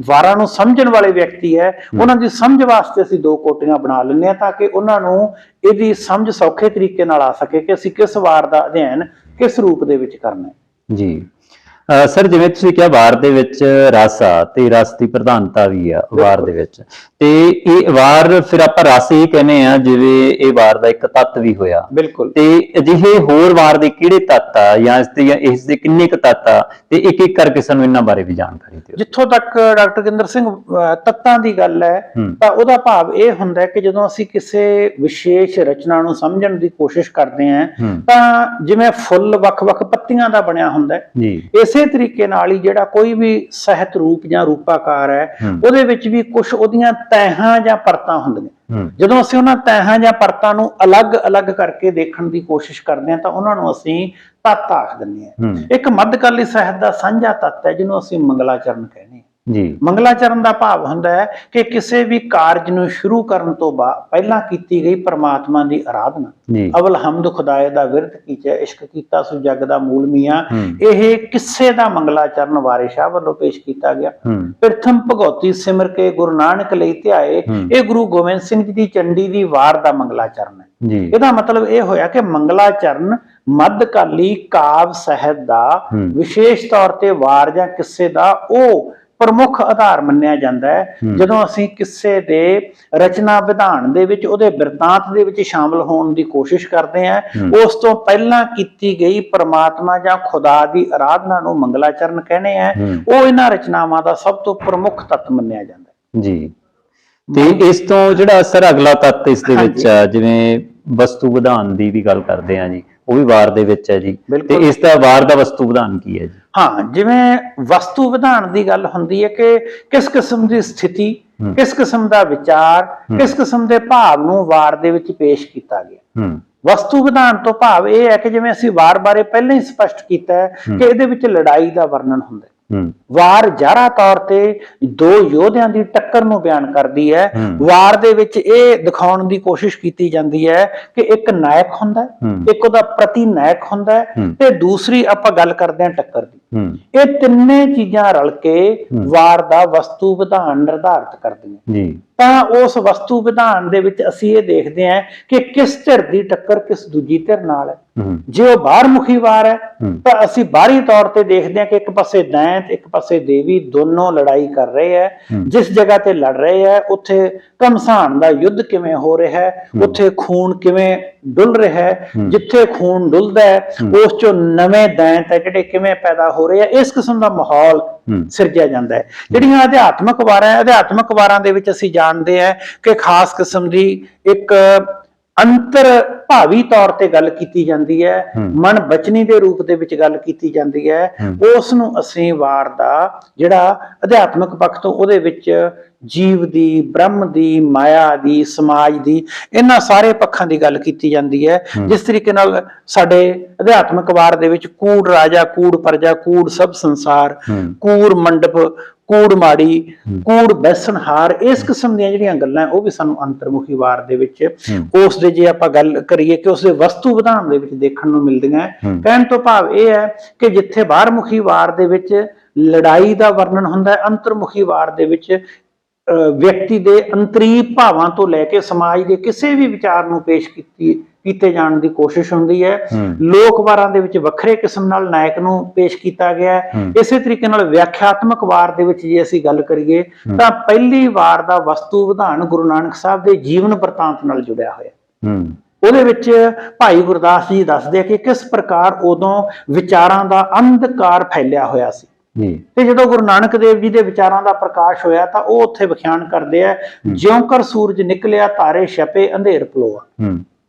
ਵਾਰਾਂ ਨੂੰ ਸਮਝਣ ਵਾਲੇ ਵਿਅਕਤੀ ਹੈ, ਉਹਨਾਂ ਦੀ ਸਮਝ ਵਾਸਤੇ ਅਸੀਂ ਦੋ ਕੋਟੀਆਂ ਬਣਾ ਲੈਂਦੇ ਹਾਂ, ਤਾਂ ਕਿ ਉਹਨਾਂ ਨੂੰ ਇਹਦੀ ਸਮਝ ਸੌਖੇ ਤਰੀਕੇ ਨਾਲ ਆ ਸਕੇ ਕਿ ਅਸੀਂ ਕਿਸ ਵਾਰ ਦਾ ਅਧਿਐਨ ਕਿਸ ਰੂਪ ਦੇ ਵਿੱਚ ਕਰਨਾ ਹੈ। ਜੀ ਸਰ, ਜਿਵੇਂ ਤੁਸੀਂ ਕਿਹਾ ਵਾਰ ਦੇ ਵਿੱਚ ਰਸ ਆ ਤੇ ਰਸ ਦੀ ਪ੍ਰਧਾਨਤਾ ਵੀ ਆ ਵਾਰ ਦੇ ਵਿੱਚ, ਤੇ ਇਹ ਵਾਰ ਫਿਰ ਆਪਾਂ ਰਸ ਇਹ ਕਹਿੰਦੇ ਆ ਜਿਵੇਂ ਇਹ ਵਾਰ ਦਾ ਇੱਕ ਤੱਤ ਵੀ ਹੋਇਆ। ਬਿਲਕੁਲ। ਤੇ ਅਜਿਹੇ ਹੋਰ ਵਾਰ ਦੇ ਕਿਹੜੇ ਤੱਤ ਆ ਜਾਂ ਇਸ ਦੇ ਕਿੰਨੇ ਕੁ ਤੱਤ ਆ, ਤੇ ਇੱਕ ਇੱਕ ਕਰਕੇ ਸਾਨੂੰ ਇਹਨਾਂ ਬਾਰੇ ਵੀ ਜਾਣਕਾਰੀ ਦਿਓ। ਜਿੱਥੋਂ ਤੱਕ ਡਾਕਟਰ ਗਿੰਦਰ ਸਿੰਘ ਤੱਤਾਂ ਦੀ ਗੱਲ ਹੈ, ਤਾਂ ਉਹਦਾ ਭਾਵ ਇਹ ਹੁੰਦਾ ਹੈ ਕਿ ਜਦੋਂ ਅਸੀਂ ਕਿਸੇ ਵਿਸ਼ੇਸ਼ ਰਚਨਾ ਨੂੰ ਸਮਝਣ ਦੀ ਕੋਸ਼ਿਸ਼ ਕਰਦੇ ਹਾਂ, ਤਾਂ ਜਿਵੇਂ ਫੁੱਲ ਵੱਖ-ਵੱਖ ਪੱਤੀਆਂ ਦਾ ਬਣਿਆ ਹੁੰਦਾ ਹੈ ਜੀ, ਇਸੇ ਤਰੀਕੇ ਨਾਲ ਹੀ ਜਿਹੜਾ ਕੋਈ ਵੀ ਸਾਹਿਤ ਰੂਪ ਜਾਂ ਰੂਪਾਕਾਰ ਹੈ, ਉਹਦੇ ਵਿੱਚ ਵੀ ਕੁਝ ਉਹਦੀਆਂ ਤਹਿਾਂ ਜਾਂ ਪਰਤਾਂ ਹੁੰਦੀਆਂ। ਜਦੋਂ ਅਸੀਂ ਉਹਨਾਂ ਤਹਿਾਂ ਜਾਂ ਪਰਤਾਂ ਨੂੰ ਅਲੱਗ-ਅਲੱਗ ਕਰਕੇ ਦੇਖਣ ਦੀ ਕੋਸ਼ਿਸ਼ ਕਰਦੇ ਹਾਂ, ਤਾਂ ਉਹਨਾਂ ਨੂੰ ਅਸੀਂ ਤੱਤ ਆਖ ਦਿੰਦੇ ਹਾਂ। ਇੱਕ ਮੱਧਕਾਲੀ ਸਾਹਿਤ ਦਾ ਸਾਂਝਾ ਤੱਤ ਹੈ ਜਿਹਨੂੰ ਅਸੀਂ ਮੰਗਲਾਚਰਨ ਕਹਿੰਦੇ ਹਾਂ। ਜੀ, ਮੰਗਲਾਚਰਨ ਦਾ ਭਾਵ ਹੁੰਦਾ ਹੈ ਕਿ ਕਿਸੇ ਵੀ ਕਾਰਜ ਨੂੰ ਸ਼ੁਰੂ ਕਰਨ ਤੋਂ ਬਾਅਦ ਪਹਿਲਾਂ ਕੀਤੀ ਗਈ ਪਰਮਾਤਮਾ ਦੀ ਆਰਾਧਨਾ। ਅਵਲ ਹਮਦ ਖੁਦਾਏ ਦਾ ਵਿਰਤ ਕੀਚੈ, ਇਸ਼ਕ ਕੀਤਾ ਸੋ ਜਗ ਦਾ ਮੂਲ ਮੀਆਂ। ਇਹ ਕਿਸੇ ਦਾ ਮੰਗਲਾਚਰਨ ਵਾਰਿ ਸ਼ਾਹ ਵੱਲੋਂ ਪੇਸ਼ ਕੀਤਾ ਗਿਆ। ਪ੍ਰਥਮ ਭਗਉਤੀ ਸਿਮਰ ਕੇ ਗੁਰੂ ਨਾਨਕ ਲਈ ਧਿਆਏ, ਇਹ ਗੁਰੂ ਗੋਬਿੰਦ ਸਿੰਘ ਜੀ ਦੀ ਚੰਡੀ ਦੀ ਵਾਰ ਦਾ ਮੰਗਲਾਚਰਨ ਹੈ। ਇਹਦਾ ਮਤਲਬ ਇਹ ਹੋਇਆ ਕਿ ਮੰਗਲਾਚਰਨ ਮੱਧਕਾਲੀ ਕਾਵ ਸਾਹਿਤ ਦਾ ਵਿਸ਼ੇਸ਼ ਤੌਰ ਤੇ ਵਾਰ ਜਾਂ ਕਿੱਸੇ ਦਾ ਉਹ ਪ੍ਰਮੁੱਖ ਆਧਾਰ ਮੰਨਿਆ ਜਾਂਦਾ ਹੈ। ਜਦੋਂ ਅਸੀਂ ਕਿਸੇ ਦੇ ਰਚਨਾ ਵਿਧਾਨ ਦੇ ਵਿੱਚ, ਉਹਦੇ ਬਿਰਤਾਂਤ ਦੇ ਵਿੱਚ ਸ਼ਾਮਲ ਹੋਣ ਦੀ ਕੋਸ਼ਿਸ਼ ਕਰਦੇ ਹਾਂ, ਉਸ ਤੋਂ ਪਹਿਲਾਂ ਕੀਤੀ ਗਈ ਪਰਮਾਤਮਾ ਜਾਂ ਖੁਦਾ ਦੀ ਆਰਾਧਨਾ ਨੂੰ ਮੰਗਲਾਚਰਨ ਕਹਿੰਦੇ ਆ। ਉਹ ਇਹਨਾਂ ਰਚਨਾਵਾਂ ਦਾ ਸਭ ਤੋਂ ਪ੍ਰਮੁੱਖ ਤੱਤ ਮੰਨਿਆ ਜਾਂਦਾ ਹੈ। ਜੀ, ਤੇ ਇਸ ਤੋਂ ਜਿਹੜਾ ਸਰ ਅਗਲਾ ਤੱਤ ਇਸ ਦੇ ਵਿੱਚ ਜਿਵੇਂ ਵਸਤੂ ਵਿਧਾਨ ਦੀ ਵੀ ਗੱਲ ਕਰਦੇ ਆ ਜੀ, ਉਹ ਵੀ ਵਾਰ ਦੇ ਵਿੱਚ ਹੈ ਜੀ, ਤੇ ਇਸ ਦਾ ਵਾਰ ਦਾ ਵਸਤੂ ਵਿਧਾਨ ਕੀ ਹੈ ਜੀ? ਹਾਂ, ਜਿਵੇਂ ਵਸਤੂ ਵਿਧਾਨ ਦੀ ਗੱਲ ਹੁੰਦੀ ਹੈ ਕਿ ਕਿਸ ਕਿਸਮ ਦੀ ਸਥਿਤੀ, ਕਿਸ ਕਿਸਮ ਦਾ ਵਿਚਾਰ, ਕਿਸ ਕਿਸਮ ਦੇ ਭਾਵ ਨੂੰ ਵਾਰ ਦੇ ਵਿੱਚ ਪੇਸ਼ ਕੀਤਾ ਗਿਆ। ਵਸਤੂ ਵਿਧਾਨ ਤੋਂ ਭਾਵ ਇਹ ਹੈ ਕਿ ਜਿਵੇਂ ਅਸੀਂ ਵਾਰ ਬਾਰੇ ਪਹਿਲਾਂ ਹੀ ਸਪਸ਼ਟ ਕੀਤਾ ਹੈ ਕਿ ਇਹਦੇ ਵਿੱਚ ਲੜਾਈ ਦਾ ਵਰਣਨ ਹੁੰਦਾ ਹੈ। ਵਾਰ ਜ਼ਾਹਰਾ ਤੌਰ ਤੇ ਦੋ ਯੋਧਿਆਂ ਦੀ ਟੱਕਰ ਨੂੰ ਬਿਆਨ ਕਰਦੀ ਹੈ। ਵਾਰ ਦੇ ਵਿੱਚ ਇਹ ਦਿਖਾਉਣ ਦੀ ਕੋਸ਼ਿਸ਼ ਕੀਤੀ ਜਾਂਦੀ ਹੈ ਕਿ ਇੱਕ ਨਾਇਕ ਹੁੰਦਾ, ਇੱਕ ਉਹਦਾ ਪ੍ਰਤੀ ਨਾਇਕ ਹੁੰਦਾ, ਤੇ ਦੂਸਰੀ ਆਪਾਂ ਗੱਲ ਕਰਦੇ ਹਾਂ ਟੱਕਰ ਦੀ। ਇਹ ਤਿੰਨੇ ਚੀਜ਼ਾਂ ਰਲ ਕੇ ਵਾਰ ਦਾ ਵਸਤੂ ਵਿਧਾਨ ਨਿਰਧਾਰਿਤ ਕਰਦੀਆਂ। ਜੀ, ਤਾਂ ਉਸ ਵਸਤੂ ਵਿਧਾਨ ਦੇ ਵਿੱਚ ਅਸੀਂ ਇਹ ਦੇਖਦੇ ਹਾਂ ਕਿ ਕਿਸ ਧਿਰ ਦੀ ਟੱਕਰ ਕਿਸ ਦੂਜੀ ਧਿਰ ਨਾਲ ਹੈ। ਜੇ ਉਹ ਬਾਹਰਮੁਖੀ ਵਾਰ ਹੈ ਤਾਂ ਅਸੀਂ ਬਾਹਰੀ ਤੌਰ ਤੇ ਦੇਖਦੇ ਹਾਂ ਕਿ ਇੱਕ ਪਾਸੇ ਦੈਂਤ, ਇੱਕ ਪਾਸੇ ਦੇਵੀ, ਦੋਨੋਂ ਲੜਾਈ ਕਰ ਰਹੇ ਹੈ। ਜਿਸ ਜਗ੍ਹਾ ਤੇ ਲੜ ਰਹੇ ਹੈ ਉੱਥੇ ਘਮਸਾਨ ਦਾ ਯੁੱਧ ਕਿਵੇਂ ਹੋ ਰਿਹਾ ਹੈ, ਉੱਥੇ ਖੂਨ ਕਿਵੇਂ ਡੁੱਲ ਰਿਹਾ ਹੈ, ਜਿੱਥੇ ਖੂਨ ਡੁੱਲਦਾ ਹੈ ਉਸ ਚੋਂ ਨਵੇਂ ਦੈਂਤ ਹੈ ਜਿਹੜੇ ਕਿਵੇਂ ਪੈਦਾ ਹੋ ਰਹੇ ਆ, ਇਸ ਕਿਸਮ ਦਾ ਮਾਹੌਲ ਸਿਰਜਿਆ ਜਾਂਦਾ ਹੈ। ਜਿਹੜੀਆਂ ਅਧਿਆਤਮਕ ਵਾਰਾਂ ਦੇ ਵਿੱਚ ਅਸੀਂ ਜਾਣਦੇ ਹਾਂ ਕਿ ਖਾਸ ਕਿਸਮ ਦੀ ਇੱਕ ਅੰਤਰ ਭਾਵੀ ਤੌਰ ਤੇ ਗੱਲ ਕੀਤੀ ਜਾਂਦੀ ਹੈ, ਮਨ ਬਚਨੀ ਦੇ ਰੂਪ ਦੇ ਵਿੱਚ ਗੱਲ ਕੀਤੀ ਜਾਂਦੀ ਹੈ। ਉਸ ਨੂੰ ਅਸੀਂ ਵਾਰ ਦਾ ਜਿਹੜਾ ਅਧਿਆਤਮਕ ਪੱਖ ਤੋਂ ਉਹਦੇ ਵਿੱਚ ਜੀਵ ਦੀ, ਬ੍ਰਹਮ ਦੀ, ਮਾਇਆ ਦੀ, ਸਮਾਜ ਦੀ, ਇਹਨਾਂ ਸਾਰੇ ਪੱਖਾਂ ਦੀ ਗੱਲ ਕੀਤੀ ਜਾਂਦੀ ਹੈ। ਜਿਸ ਤਰੀਕੇ ਨਾਲ ਸਾਡੇ ਅਧਿਆਤਮਕ ਵਾਰ ਦੇ ਵਿੱਚ ਕੂੜ ਰਾਜਾ, ਕੂੜ ਪ੍ਰਜਾ, ਕੂੜ ਸਭ ਸੰਸਾਰ, ਕੂੜ ਮੰਡਪ, ਕੂੜ ਮਾੜੀ, ਕੂੜ ਬੈਸਣਹਾਰ, ਇਸ ਕਿਸਮ ਦੀਆਂ ਜਿਹੜੀਆਂ ਗੱਲਾਂ ਉਹ ਵੀ ਸਾਨੂੰ ਅੰਤਰਮੁਖੀ ਵਾਰ ਦੇ ਵਿੱਚ ਉਸ ਦੇ, ਜੇ ਆਪਾਂ ਗੱਲ ਕਰੀਏ ਕਿ ਉਸ ਦੇ ਵਸਤੂ ਵਿਧਾਨ ਦੇ ਵਿੱਚ ਦੇਖਣ ਨੂੰ ਮਿਲਦੀਆਂ। ਕਹਿਣ ਤੋਂ ਭਾਵ ਇਹ ਹੈ ਕਿ ਜਿੱਥੇ ਬਾਹਰਮੁਖੀ ਵਾਰ ਦੇ ਵਿੱਚ ਲੜਾਈ ਦਾ ਵਰਣਨ ਹੁੰਦਾ ਹੈ, ਅੰਤਰਮੁਖੀ ਵਾਰ ਦੇ ਵਿੱਚ ਵਿਅਕਤੀ ਦੇ ਅੰਤਰੀ ਭਾਵਾਂ ਤੋਂ ਲੈ ਕੇ ਸਮਾਜ ਦੇ ਕਿਸੇ ਵੀ ਵਿਚਾਰ ਨੂੰ ਪੇਸ਼ ਕੀਤੇ ਜਾਣ ਦੀ ਕੋਸ਼ਿਸ਼ ਹੁੰਦੀ ਹੈ। ਲੋਕ ਵਾਰਾਂ ਦੇ ਵਿੱਚ ਵੱਖਰੇ ਕਿਸਮ ਨਾਲ ਨਾਇਕ ਨੂੰ ਪੇਸ਼ ਕੀਤਾ ਗਿਆ ਹੈ। ਇਸੇ ਤਰੀਕੇ ਨਾਲ ਵਿਆਖਿਆਤਮਕ ਵਾਰ ਦੇ ਵਿੱਚ ਜੇ ਅਸੀਂ ਗੱਲ ਕਰੀਏ ਤਾਂ ਪਹਿਲੀ ਵਾਰ ਦਾ ਵਸਤੂ ਵਿਧਾਨ ਗੁਰੂ ਨਾਨਕ ਸਾਹਿਬ ਦੇ ਜੀਵਨ ਬਰਤਾਂਤ ਨਾਲ ਜੁੜਿਆ ਹੋਇਆ। ਉਹਦੇ ਵਿੱਚ ਭਾਈ ਗੁਰਦਾਸ ਜੀ ਦੱਸਦੇ ਕਿ ਕਿਸ ਪ੍ਰਕਾਰ ਉਦੋਂ ਵਿਚਾਰਾਂ ਦਾ ਅੰਧਕਾਰ ਫੈਲਿਆ ਹੋਇਆ ਸੀ, ਤੇ ਜਦੋਂ ਗੁਰੂ ਨਾਨਕ ਦੇਵ ਜੀ ਦੇ ਵਿਚਾਰਾਂ ਦਾ ਪ੍ਰਕਾਸ਼ ਹੋਇਆ ਤਾਂ ਉਹ ਉੱਥੇ ਵਿਖਿਆਨ ਕਰਦੇ ਆ, ਜਿਉਂ ਕਰ ਸੂਰਜ ਨਿਕਲਿਆ ਤਾਰੇ ਛਪੇ ਅੰਧੇਰ ਪਲੋਆ।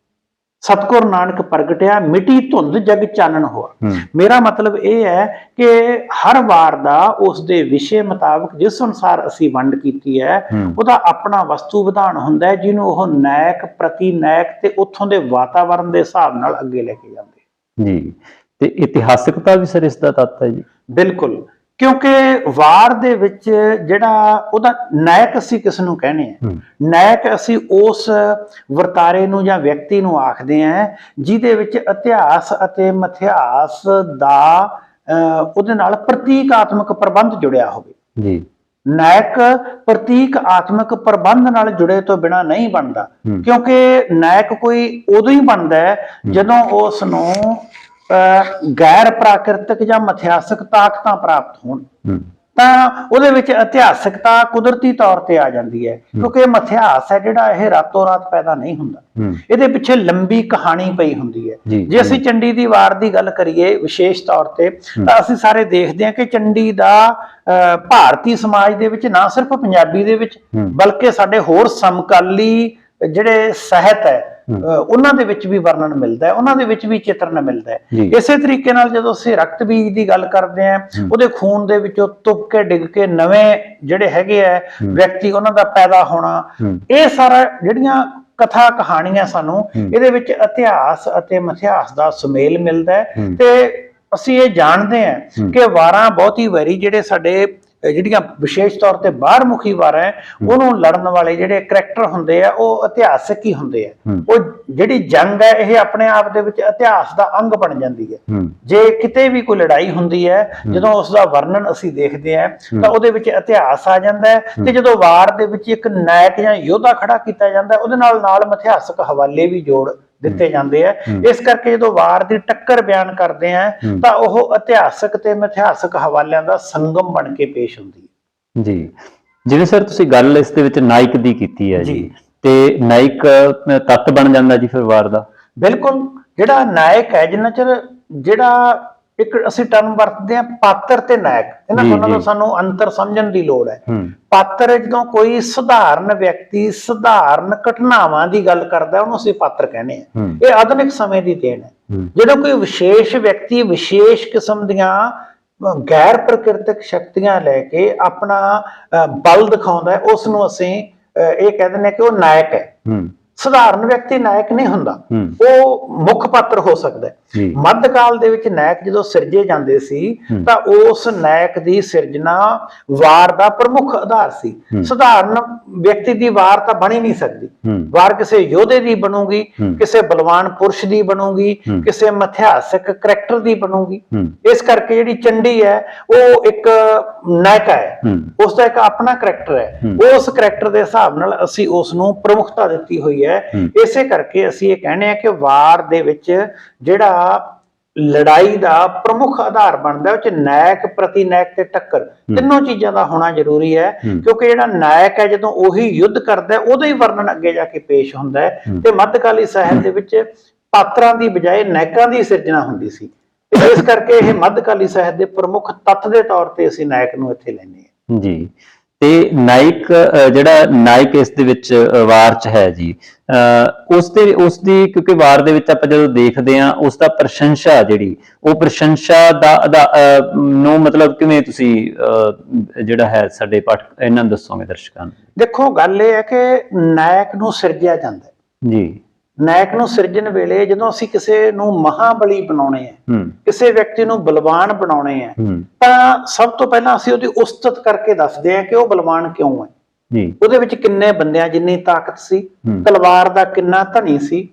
ਸਤਿਗੁਰ ਨਾਨਕ ਪ੍ਰਗਟਿਆ ਮਿਟੀ ਧੁੰਦ ਜਗ ਚਾਨਣ ਹੋਆ। ਮੇਰਾ ਮਤਲਬ ਇਹ ਹੈ ਕਿ ਹਰ ਵਾਰ ਦਾ ਉਸ ਦੇ ਵਿਸ਼ੇ ਮੁਤਾਬਕ ਜਿਸ ਅਨੁਸਾਰ ਅਸੀਂ ਵੰਡ ਕੀਤੀ ਹੈ ਉਹਦਾ ਆਪਣਾ ਵਸਤੂ ਵਿਧਾਨ ਹੁੰਦਾ ਹੈ, ਜਿਹਨੂੰ ਉਹ ਨਾਇਕ ਪ੍ਰਤੀ ਨਾਇਕ ਤੇ ਉੱਥੋਂ ਦੇ ਵਾਤਾਵਰਣ ਦੇ ਹਿਸਾਬ ਨਾਲ ਅੱਗੇ ਲੈ ਕੇ ਜਾਂਦੇ ਜੀ। ਤੇ ਇਤਿਹਾਸਕਤਾ ਵੀ ਸਰ ਇਸ ਦਾ ਤੱਤ ਹੈ ਜੀ? ਬਿਲਕੁਲ, ਕਿਉਂਕਿ ਵਾਰ ਦੇ ਵਿੱਚ ਜਿਹੜਾ ਉਹਦਾ ਨਾਇਕ ਅਸੀਂ ਕਿਸ ਨੂੰ ਕਹਿੰਦੇ ਆ, ਨਾਇਕ ਅਸੀਂ ਉਸ ਵਰਤਾਰੇ ਨੂੰ ਜਾਂ ਵਿਅਕਤੀ ਨੂੰ ਆਖਦੇ ਆ ਜਿਹਦੇ ਵਿੱਚ ਇਤਿਹਾਸ ਅਤੇ ਮਿਥਿਹਾਸ ਦਾ ਉਹਦੇ ਨਾਲ ਪ੍ਰਤੀਕਾਤਮਕ ਪ੍ਰਬੰਧ ਜੁੜਿਆ ਹੋਵੇ ਜੀ। ਨਾਇਕ ਪ੍ਰਤੀਕ ਆਤਮਿਕ ਪ੍ਰਬੰਧ ਨਾਲ ਜੁੜੇ ਤੋਂ ਬਿਨਾ ਨਹੀਂ ਬਣਦਾ, ਕਿਉਂਕਿ ਨਾਇਕ ਕੋਈ ਉਦੋਂ ਹੀ ਬਣਦਾ ਹੈ ਜਦੋਂ ਉਸ ਨੂੰ ਗੈਰ ਪ੍ਰਾਕਿਰਤਿਕ ਜਾਂ ਮਿਥਿਹਾਸਕ ਤਾਕਤਾਂ ਪ੍ਰਾਪਤ ਹੋਣ। ਤਾਂ ਉਹਦੇ ਵਿੱਚ ਇਤਿਹਾਸਕਤਾ ਕੁਦਰਤੀ ਤੌਰ ਤੇ ਆ ਜਾਂਦੀ ਹੈ, ਕਿਉਂਕਿ ਮਿਥਿਹਾਸ ਹੈ ਜਿਹੜਾ ਇਹ ਰਾਤੋਂ ਰਾਤ ਪੈਦਾ ਨਹੀਂ ਹੁੰਦਾ, ਇਹਦੇ ਪਿੱਛੇ ਲੰਬੀ ਕਹਾਣੀ ਪਈ ਹੁੰਦੀ ਹੈ। ਜੇ ਅਸੀਂ ਚੰਡੀ ਦੀ ਵਾਰ ਦੀ ਗੱਲ ਕਰੀਏ ਵਿਸ਼ੇਸ਼ ਤੌਰ ਤੇ, ਤਾਂ ਅਸੀਂ ਸਾਰੇ ਦੇਖਦੇ ਹਾਂ ਕਿ ਚੰਡੀ ਦਾ ਭਾਰਤੀ ਸਮਾਜ ਦੇ ਵਿੱਚ, ਨਾ ਸਿਰਫ ਪੰਜਾਬੀ ਦੇ ਵਿੱਚ ਬਲਕਿ ਸਾਡੇ ਹੋਰ ਸਮਕਾਲੀ ਜਿਹੜੇ ਸਾਹਿਤ ਹੈ ਉਹਨਾਂ ਦੇ ਵਿੱਚ ਵੀ ਵਰਣਨ ਮਿਲਦਾ ਹੈ, ਉਹਨਾਂ ਦੇ ਵਿੱਚ ਵੀ ਚਿਤਰਨ ਮਿਲਦਾ ਹੈ। ਇਸੇ ਤਰੀਕੇ ਨਾਲ ਜਦੋਂ ਅਸੀਂ ਰਕਤ ਬੀਜ ਦੀ ਗੱਲ ਕਰਦੇ ਹਾਂ, ਉਹਦੇ ਖੂਨ ਦੇ ਵਿੱਚੋਂ ਤੁਪ ਕੇ ਡਿੱਗ ਕੇ ਨਵੇਂ ਜਿਹੜੇ ਹੈਗੇ ਆ ਵਿਅਕਤੀ ਉਹਨਾਂ ਦਾ ਪੈਦਾ ਹੋਣਾ, ਇਹ ਸਾਰਾ ਜਿਹੜੀਆਂ ਕਥਾ ਕਹਾਣੀਆਂ ਸਾਨੂੰ ਇਹਦੇ ਵਿੱਚ ਇਤਿਹਾਸ ਅਤੇ ਮਿਥਿਹਾਸ ਦਾ ਸੁਮੇਲ ਮਿਲਦਾ ਹੈ। ਤੇ ਅਸੀਂ ਇਹ ਜਾਣਦੇ ਹਾਂ ਕਿ ਵਾਰਾਂ ਬਹੁਤੀ ਵਾਰੀ ਜਿਹੜੇ ਸਾਡੇ ਜਿਹੜੀਆਂ ਵਿਸ਼ੇਸ਼ ਤੌਰ ਤੇ ਬਾਹਰ ਮੁਖੀ ਵਾਰਾਂ ਹੈ, ਉਹਨੂੰ ਲੜਨ ਵਾਲੇ ਜਿਹੜੇ ਕਰੈਕਟਰ ਹੁੰਦੇ ਆ ਉਹ ਇਤਿਹਾਸਕ ਹੀ ਹੁੰਦੇ ਆ। ਉਹ ਜਿਹੜੀ ਜੰਗ ਹੈ ਇਹ ਆਪਣੇ ਆਪ ਦੇ ਵਿੱਚ ਇਤਿਹਾਸ ਦਾ ਅੰਗ ਬਣ ਜਾਂਦੀ ਹੈ। ਜੇ ਕਿਤੇ ਵੀ ਕੋਈ ਲੜਾਈ ਹੁੰਦੀ ਹੈ, ਜਦੋਂ ਉਸ ਦਾ ਵਰਣਨ ਅਸੀਂ ਦੇਖਦੇ ਹਾਂ ਤਾਂ ਉਹਦੇ ਵਿੱਚ ਇਤਿਹਾਸ ਆ ਜਾਂਦਾ ਹੈ, ਤੇ ਜਦੋਂ ਵਾਰ ਦੇ ਵਿੱਚ ਇੱਕ ਨਾਇਕ ਜਾਂ ਯੋਧਾ ਖੜਾ ਕੀਤਾ ਜਾਂਦਾ ਉਹਦੇ ਨਾਲ ਨਾਲ ਮਿਥਿਹਾਸਕ ਹਵਾਲੇ ਵੀ ਜੋੜ ਦਿੱਤੇ ਜਾਂਦੇ ਆ। ਇਸ ਕਰਕੇ ਜਦੋਂ ਵਾਰ ਦੀ ਟੱਕਰ ਬਿਆਨ ਕਰਦੇ ਆ ਤਾਂ ਉਹ ਇਤਿਹਾਸਕ ਤੇ ਮਿਥਿਹਾਸਕ ਹਵਾਲਿਆਂ ਦਾ ਸੰਗਮ ਬਣ ਕੇ ਪੇਸ਼ ਹੁੰਦੀ ਹੈ ਜੀ। ਜਿਵੇਂ ਸਰ ਤੁਸੀਂ ਗੱਲ ਇਸ ਦੇ ਵਿੱਚ ਨਾਇਕ ਦੀ ਕੀਤੀ ਹੈ ਜੀ, ਤੇ ਨਾਇਕ ਤੱਤ ਬਣ ਜਾਂਦਾ ਜੀ ਫਿਰ ਵਾਰ ਦਾ? ਬਿਲਕੁਲ, ਜਿਹੜਾ ਨਾਇਕ ਹੈ, ਜਿੰਨਾ ਚਿਰ ਜਿਹੜਾ ਇੱਕ ਅਸੀਂ ਟਰਮ ਵਰਤਦੇ ਆ ਪਾਤਰ ਤੇ ਨਾਇਕ, ਇਹਨਾਂ ਦੋਨਾਂ ਦਾ ਸਾਨੂੰ ਅੰਤਰ ਸਮਝਣ ਦੀ ਲੋੜ ਹੈ। ਪਾਤਰ ਜਦੋਂ ਕੋਈ ਸਧਾਰਨ ਵਿਅਕਤੀ ਸਧਾਰਨ ਘਟਨਾਵਾਂ ਦੀ ਗੱਲ ਕਰਦਾ ਉਹਨੂੰ ਅਸੀਂ ਪਾਤਰ ਕਹਿੰਦੇ ਆ। ਇਹ ਆਧੁਨਿਕ ਸਮੇਂ ਦੀ ਦੇਣ ਹੈ। ਜਦੋਂ ਕੋਈ ਵਿਸ਼ੇਸ਼ ਵਿਅਕਤੀ ਵਿਸ਼ੇਸ਼ ਕਿਸਮ ਦੀਆਂ ਗੈਰ ਪ੍ਰਕਿਰਤਿਕ ਸ਼ਕਤੀਆਂ ਲੈ ਕੇ ਆਪਣਾ ਬਲ ਦਿਖਾਉਂਦਾ ਹੈ, ਉਸ ਨੂੰ ਅਸੀਂ ਇਹ ਕਹਿ ਦਿੰਦੇ ਕਿ ਉਹ ਨਾਇਕ ਹੈ। ਸਧਾਰਨ ਵਿਅਕਤੀ ਨਾਇਕ ਨਹੀਂ ਹੁੰਦਾ, ਉਹ ਮੁੱਖ ਪਾਤਰ ਹੋ ਸਕਦਾ ਹੈ। ਮੱਧਕਾਲ ਦੇ ਵਿੱਚ ਨਾਇਕ ਜਦੋਂ ਸਿਰਜੇ ਜਾਂਦੇ ਸੀ ਤਾਂ ਉਸ ਨਾਇਕ ਦੀ ਸਿਰਜਣਾ ਵਾਰ ਦਾ ਪ੍ਰਮੁੱਖ ਆਧਾਰ ਸੀ। ਸਧਾਰਨ ਵਿਅਕਤੀ ਦੀ ਵਾਰ ਤਾਂ ਬਣ ਹੀ ਨਹੀਂ ਸਕਦੀ। ਵਾਰ ਕਿਸੇ ਯੋਧੇ ਦੀ ਬਣੂਗੀ, ਕਿਸੇ ਬਲਵਾਨ ਪੁਰਸ਼ ਦੀ ਬਣੂਗੀ, ਕਿਸੇ ਮਿਥਿਹਾਸਕ ਕਰੈਕਟਰ ਦੀ ਬਣੂਗੀ। ਇਸ ਕਰਕੇ ਜਿਹੜੀ ਚੰਡੀ ਹੈ ਉਹ ਇੱਕ ਨਾਇਕ ਹੈ, ਉਸ ਦਾ ਇੱਕ ਆਪਣਾ ਕਰੈਕਟਰ ਹੈ। ਉਸ ਕਰੈਕਟਰ ਦੇ ਹਿਸਾਬ ਨਾਲ ਅਸੀਂ ਉਸ ਨੂੰ ਪ੍ਰਮੁੱਖਤਾ ਦਿੱਤੀ ਹੋਈ ਹੈ। ਇਸੇ ਕਰਕੇ ਅਸੀਂ ਇਹ ਕਹਿੰਦੇ ਆ ਕਿ ਵਾਰ ਦੇ ਵਿੱਚ ਜਿਹੜਾ ਲੜਾਈ ਦਾ ਪ੍ਰਮੁੱਖ ਆਧਾਰ ਬਣਦਾ ਉਹ ਚ ਨਾਇਕ ਪ੍ਰਤੀ ਨਾਇਕ ਤੇ ਟੱਕਰ, ਤਿੰਨੋਂ ਚੀਜ਼ਾਂ ਦਾ ਹੋਣਾ ਜ਼ਰੂਰੀ ਹੈ। ਕਿਉਂਕਿ ਜਿਹੜਾ ਨਾਇਕ ਹੈ ਜਦੋਂ ਉਹੀ ਯੁੱਧ ਕਰਦਾ ਉਹਦਾ ਹੀ ਵਰਣਨ ਅੱਗੇ ਜਾ ਕੇ ਪੇਸ਼ ਹੁੰਦਾ ਹੈ। ਤੇ ਮੱਧਕਾਲੀ ਸਾਹਿਤ ਦੇ ਵਿੱਚ ਪਾਤਰਾਂ ਦੀ ਬਜਾਏ ਨਾਇਕਾਂ ਦੀ ਸਿਰਜਣਾ ਹੁੰਦੀ ਸੀ। ਇਸ ਕਰਕੇ ਇਹ ਮੱਧਕਾਲੀ ਸਾਹਿਤ ਦੇ ਪ੍ਰਮੁੱਖ ਤੱਤ ਦੇ ਤੌਰ ਤੇ ਅਸੀਂ ਨਾਇਕ ਨੂੰ ਇੱਥੇ ਲੈਂਦੇ ਹਾਂ ਜੀ। ਤੇ ਨਾਇਕ ਜਿਹੜਾ ਨਾਇਕ ਇਸ ਦੇ ਵਿੱਚ ਵਾਰ ਚ ਹੈ ਜੀ, ਉਸ ਦੀ ਕਿਉਂਕਿ ਵਾਰ ਦੇ ਵਿੱਚ ਆਪਾਂ ਜਦੋਂ ਦੇਖਦੇ ਹਾਂ ਉਸ ਦਾ ਪ੍ਰਸ਼ੰਸਾ ਜਿਹੜੀ ਉਹ ਪ੍ਰਸ਼ੰਸਾ ਦਾ ਨੂੰ ਮਤਲਬ ਕਿਵੇਂ ਤੁਸੀਂ ਜਿਹੜਾ ਹੈ ਸਾਡੇ ਪਾਠਕ ਇਹਨਾਂ ਨੂੰ ਦੱਸੋਗੇ ਦਰਸ਼ਕਾਂ ਨੂੰ? ਦੇਖੋ, ਗੱਲ ਇਹ ਹੈ ਕਿ ਨਾਇਕ ਨੂੰ ਸਿਰਜਿਆ ਜਾਂਦਾ ਹੈ ਜੀ। ਨਾਇਕ ਨੂੰ ਸਿਰਜਣ ਵੇਲੇ ਜਦੋਂ ਅਸੀਂ ਕਿਸੇ ਨੂੰ ਮਹਾਬਲੀ ਬਣਾਉਣੇ ਆ, ਕਿਸੇ ਵਿਅਕਤੀ ਨੂੰ ਬਲਵਾਨ ਬਣਾਉਣੇ ਆ, ਤਾਂ ਸਭ ਤੋਂ ਪਹਿਲਾਂ ਅਸੀਂ ਉਹਦੀ ਉਸਤਤ ਕਰਕੇ ਦੱਸਦੇ ਆ ਕਿ ਉਹ ਬਲਵਾਨ ਕਿਉਂ ਹੈ ਜੀ। ਉਹਦੇ ਵਿੱਚ ਕਿੰਨੇ ਬੰਦਿਆਂ ਜਿੰਨੀ ਤਾਕਤ ਸੀ, ਤਲਵਾਰ ਦਾ ਕਿੰਨਾ ਧਨੀ ਸੀ,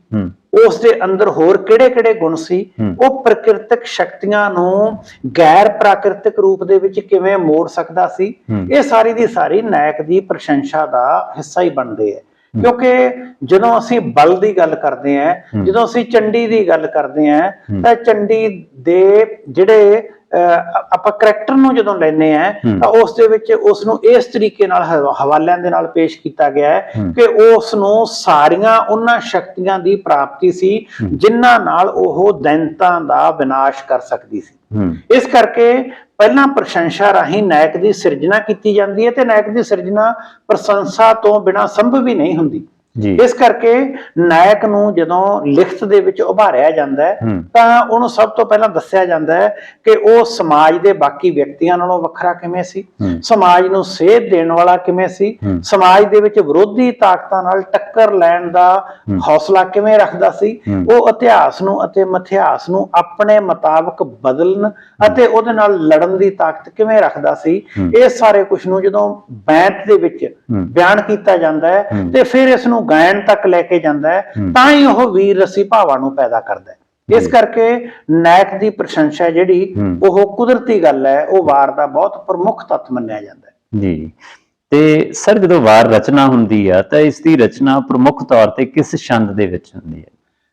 ਉਸ ਦੇ ਅੰਦਰ ਹੋਰ ਕਿਹੜੇ ਕਿਹੜੇ ਗੁਣ ਸੀ, ਉਹ ਪ੍ਰਕਿਰਤਿਕ ਸ਼ਕਤੀਆਂ ਨੂੰ ਗੈਰ ਪ੍ਰਾਕਿਰਤਿਕ ਰੂਪ ਦੇ ਵਿੱਚ ਕਿਵੇਂ ਮੋੜ ਸਕਦਾ ਸੀ। ਇਹ ਸਾਰੀ ਦੀ ਸਾਰੀ ਨਾਇਕ ਦੀ ਪ੍ਰਸ਼ੰਸਾ ਦਾ ਹਿੱਸਾ ਹੀ ਬਣਦੇ ਆ। ਕਿਉਂਕਿ ਜਦੋਂ ਅਸੀਂ ਬਲ ਦੀ ਗੱਲ ਕਰਦੇ ਹਾਂ, ਜਦੋਂ ਅਸੀਂ ਚੰਡੀ ਦੀ ਗੱਲ ਕਰਦੇ ਹਾਂ, ਤਾਂ ਚੰਡੀ ਦੇ ਜਿਹੜੇ ਆਪਾਂ ਕਰੈਕਟਰ ਨੂੰ ਜਦੋਂ ਲੈਂਦੇ ਆ ਤਾਂ ਉਸ ਦੇ ਵਿੱਚ ਉਸ ਨੂੰ ਇਸ ਤਰੀਕੇ ਨਾਲ ਹਵਾਲਿਆਂ ਦੇ ਨਾਲ ਪੇਸ਼ ਕੀਤਾ ਗਿਆ ਹੈ ਕਿ ਉਸ ਨੂੰ ਸਾਰੀਆਂ ਉਹਨਾਂ ਸ਼ਕਤੀਆਂ ਦੀ ਪ੍ਰਾਪਤੀ ਸੀ ਜਿਨ੍ਹਾਂ ਨਾਲ ਉਹ ਦੈਂਤਾਂ ਦਾ ਵਿਨਾਸ਼ ਕਰ ਸਕਦੀ ਸੀ। ਇਸ ਕਰਕੇ ਪਹਿਲਾਂ ਪ੍ਰਸ਼ੰਸਾ ਰਾਹੀਂ ਨਾਇਕ ਦੀ ਸਿਰਜਣਾ ਕੀਤੀ ਜਾਂਦੀ ਹੈ, ਤੇ ਨਾਇਕ ਦੀ ਸਿਰਜਣਾ ਪ੍ਰਸ਼ੰਸਾ ਤੋਂ ਬਿਨਾਂ ਸੰਭਵ ਹੀ ਨਹੀਂ ਹੁੰਦੀ। ਜੀ ਇਸ ਕਰਕੇ ਨਾਇਕ ਨੂੰ ਜਦੋਂ ਲਿਖਤ ਦੇ ਵਿੱਚ ਉਭਾਰਿਆ ਜਾਂਦਾ ਹੈ ਤਾਂ ਉਹਨੂੰ ਸਭ ਤੋਂ ਪਹਿਲਾਂ ਦੱਸਿਆ ਜਾਂਦਾ ਹੈ ਕਿ ਉਹ ਸਮਾਜ ਦੇ ਬਾਕੀ ਵਿਅਕਤੀਆਂ ਨਾਲੋਂ ਵੱਖਰਾ ਕਿਵੇਂ ਸੀ, ਸਮਾਜ ਨੂੰ ਸੇਧ ਦੇਣ ਵਾਲਾ ਕਿਵੇਂ ਸੀ, ਸਮਾਜ ਦੇ ਵਿੱਚ ਵਿਰੋਧੀ ਤਾਕਤਾਂ ਨਾਲ ਟੱਕਰ ਲੈਣ ਦਾ ਹੌਸਲਾ ਕਿਵੇਂ ਰੱਖਦਾ ਸੀ, ਉਹ ਇਤਿਹਾਸ ਨੂੰ ਅਤੇ ਮਿਥਿਹਾਸ ਨੂੰ ਆਪਣੇ ਮੁਤਾਬਕ ਬਦਲਣ ਅਤੇ ਉਹਦੇ ਨਾਲ ਲੜਨ ਦੀ ਤਾਕਤ ਕਿਵੇਂ ਰੱਖਦਾ ਸੀ, ਇਹ ਸਾਰੇ ਕੁਝ ਨੂੰ ਜਦੋਂ ਬੈਂਤ ਦੇ ਵਿੱਚ ਬਿਆਨ ਕੀਤਾ ਜਾਂਦਾ ਹੈ ਤੇ ਫਿਰ ਇਸ ਨੂੰ ਗਾਇਨ ਤੱਕ ਲੈ ਕੇ ਜਾਂਦਾ ਹੈ ਤਾਂ ਹੀ ਉਹ ਵੀਰ ਰਸੀ ਭਾਵਾਂ ਨੂੰ ਪੈਦਾ ਕਰਦਾ ਹੈ। ਇਸ ਕਰਕੇ ਨਾਇਕ ਦੀ ਪ੍ਰਸ਼ੰਸਾ ਜਿਹੜੀ ਉਹ ਕੁਦਰਤੀ ਗੱਲ ਹੈ, ਉਹ ਵਾਰ ਦਾ ਬਹੁਤ ਪ੍ਰਮੁੱਖ ਤੱਤ ਮੰਨਿਆ ਜਾਂਦਾ ਹੈ। ਜੀ ਤੇ ਸਰ ਜਦੋਂ ਵਾਰ ਰਚਨਾ ਹੁੰਦੀ ਆ ਤਾਂ ਇਸ ਦੀ ਰਚਨਾ ਪ੍ਰਮੁੱਖ ਤੌਰ ਤੇ ਕਿਸ ਛੰਦ ਦੇ ਵਿੱਚ ਹੁੰਦੀ ਹੈ?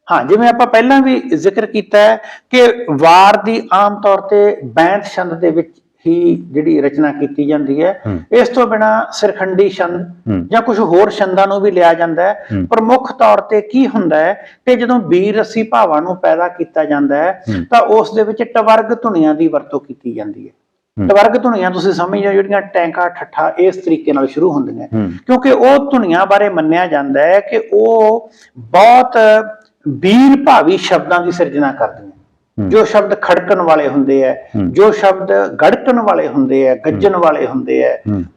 ਹਾਂ, ਜਿਵੇਂ ਆਪਾਂ ਪਹਿਲਾਂ ਵੀ ਜ਼ਿਕਰ ਕੀਤਾ ਹੈ ਕਿ ਵਾਰ ਦੀ ਆਮ ਤੌਰ ਤੇ ਬੈਂਤ ਛੰਦ ਦੇ ਵਿੱਚ ਹੀ ਜਿਹੜੀ ਰਚਨਾ ਕੀਤੀ ਜਾਂਦੀ ਹੈ। ਇਸ ਤੋਂ ਬਿਨਾ ਸਿਰਖੰਡੀ ਛੰਦ ਜਾਂ ਕੁਝ ਹੋਰ ਛੰਦਾਂ ਨੂੰ ਵੀ ਲਿਆ ਜਾਂਦਾ ਹੈ। ਪ੍ਰਮੁੱਖ ਤੌਰ ਤੇ ਕੀ ਹੁੰਦਾ ਹੈ ਕਿ ਜਦੋਂ ਵੀਰ ਰਸੀ ਭਾਵਾਂ ਨੂੰ ਪੈਦਾ ਕੀਤਾ ਜਾਂਦਾ ਹੈ ਤਾਂ ਉਸ ਦੇ ਵਿੱਚ ਟਵਰਗ ਧੁਨੀਆਂ ਦੀ ਵਰਤੋਂ ਕੀਤੀ ਜਾਂਦੀ ਹੈ। ਟਵਰਗ ਧੁਨੀਆਂ ਤੁਸੀਂ ਸਮਝੋ ਜਿਹੜੀਆਂ ਟੈਂਕਾ ਠੱਠਾ ਇਸ ਤਰੀਕੇ ਨਾਲ ਸ਼ੁਰੂ ਹੁੰਦੀਆਂ, ਕਿਉਂਕਿ ਉਹ ਧੁਨੀਆਂ ਬਾਰੇ ਮੰਨਿਆ ਜਾਂਦਾ ਹੈ ਕਿ ਉਹ ਬਹੁਤ ਵੀਰ ਭਾਵੀ ਸ਼ਬਦਾਂ ਦੀ ਸਿਰਜਣਾ ਕਰਦੀਆਂ। ਜੋ ਸ਼ਬਦ ਖੜਕਣ ਵਾਲੇ ਹੁੰਦੇ ਆ, ਜੋ ਸ਼ਬਦ ਗੜਕਣ ਵਾਲੇ ਹੁੰਦੇ ਆ, ਗੱਜਣ ਵਾਲੇ ਹੁੰਦੇ ਆ,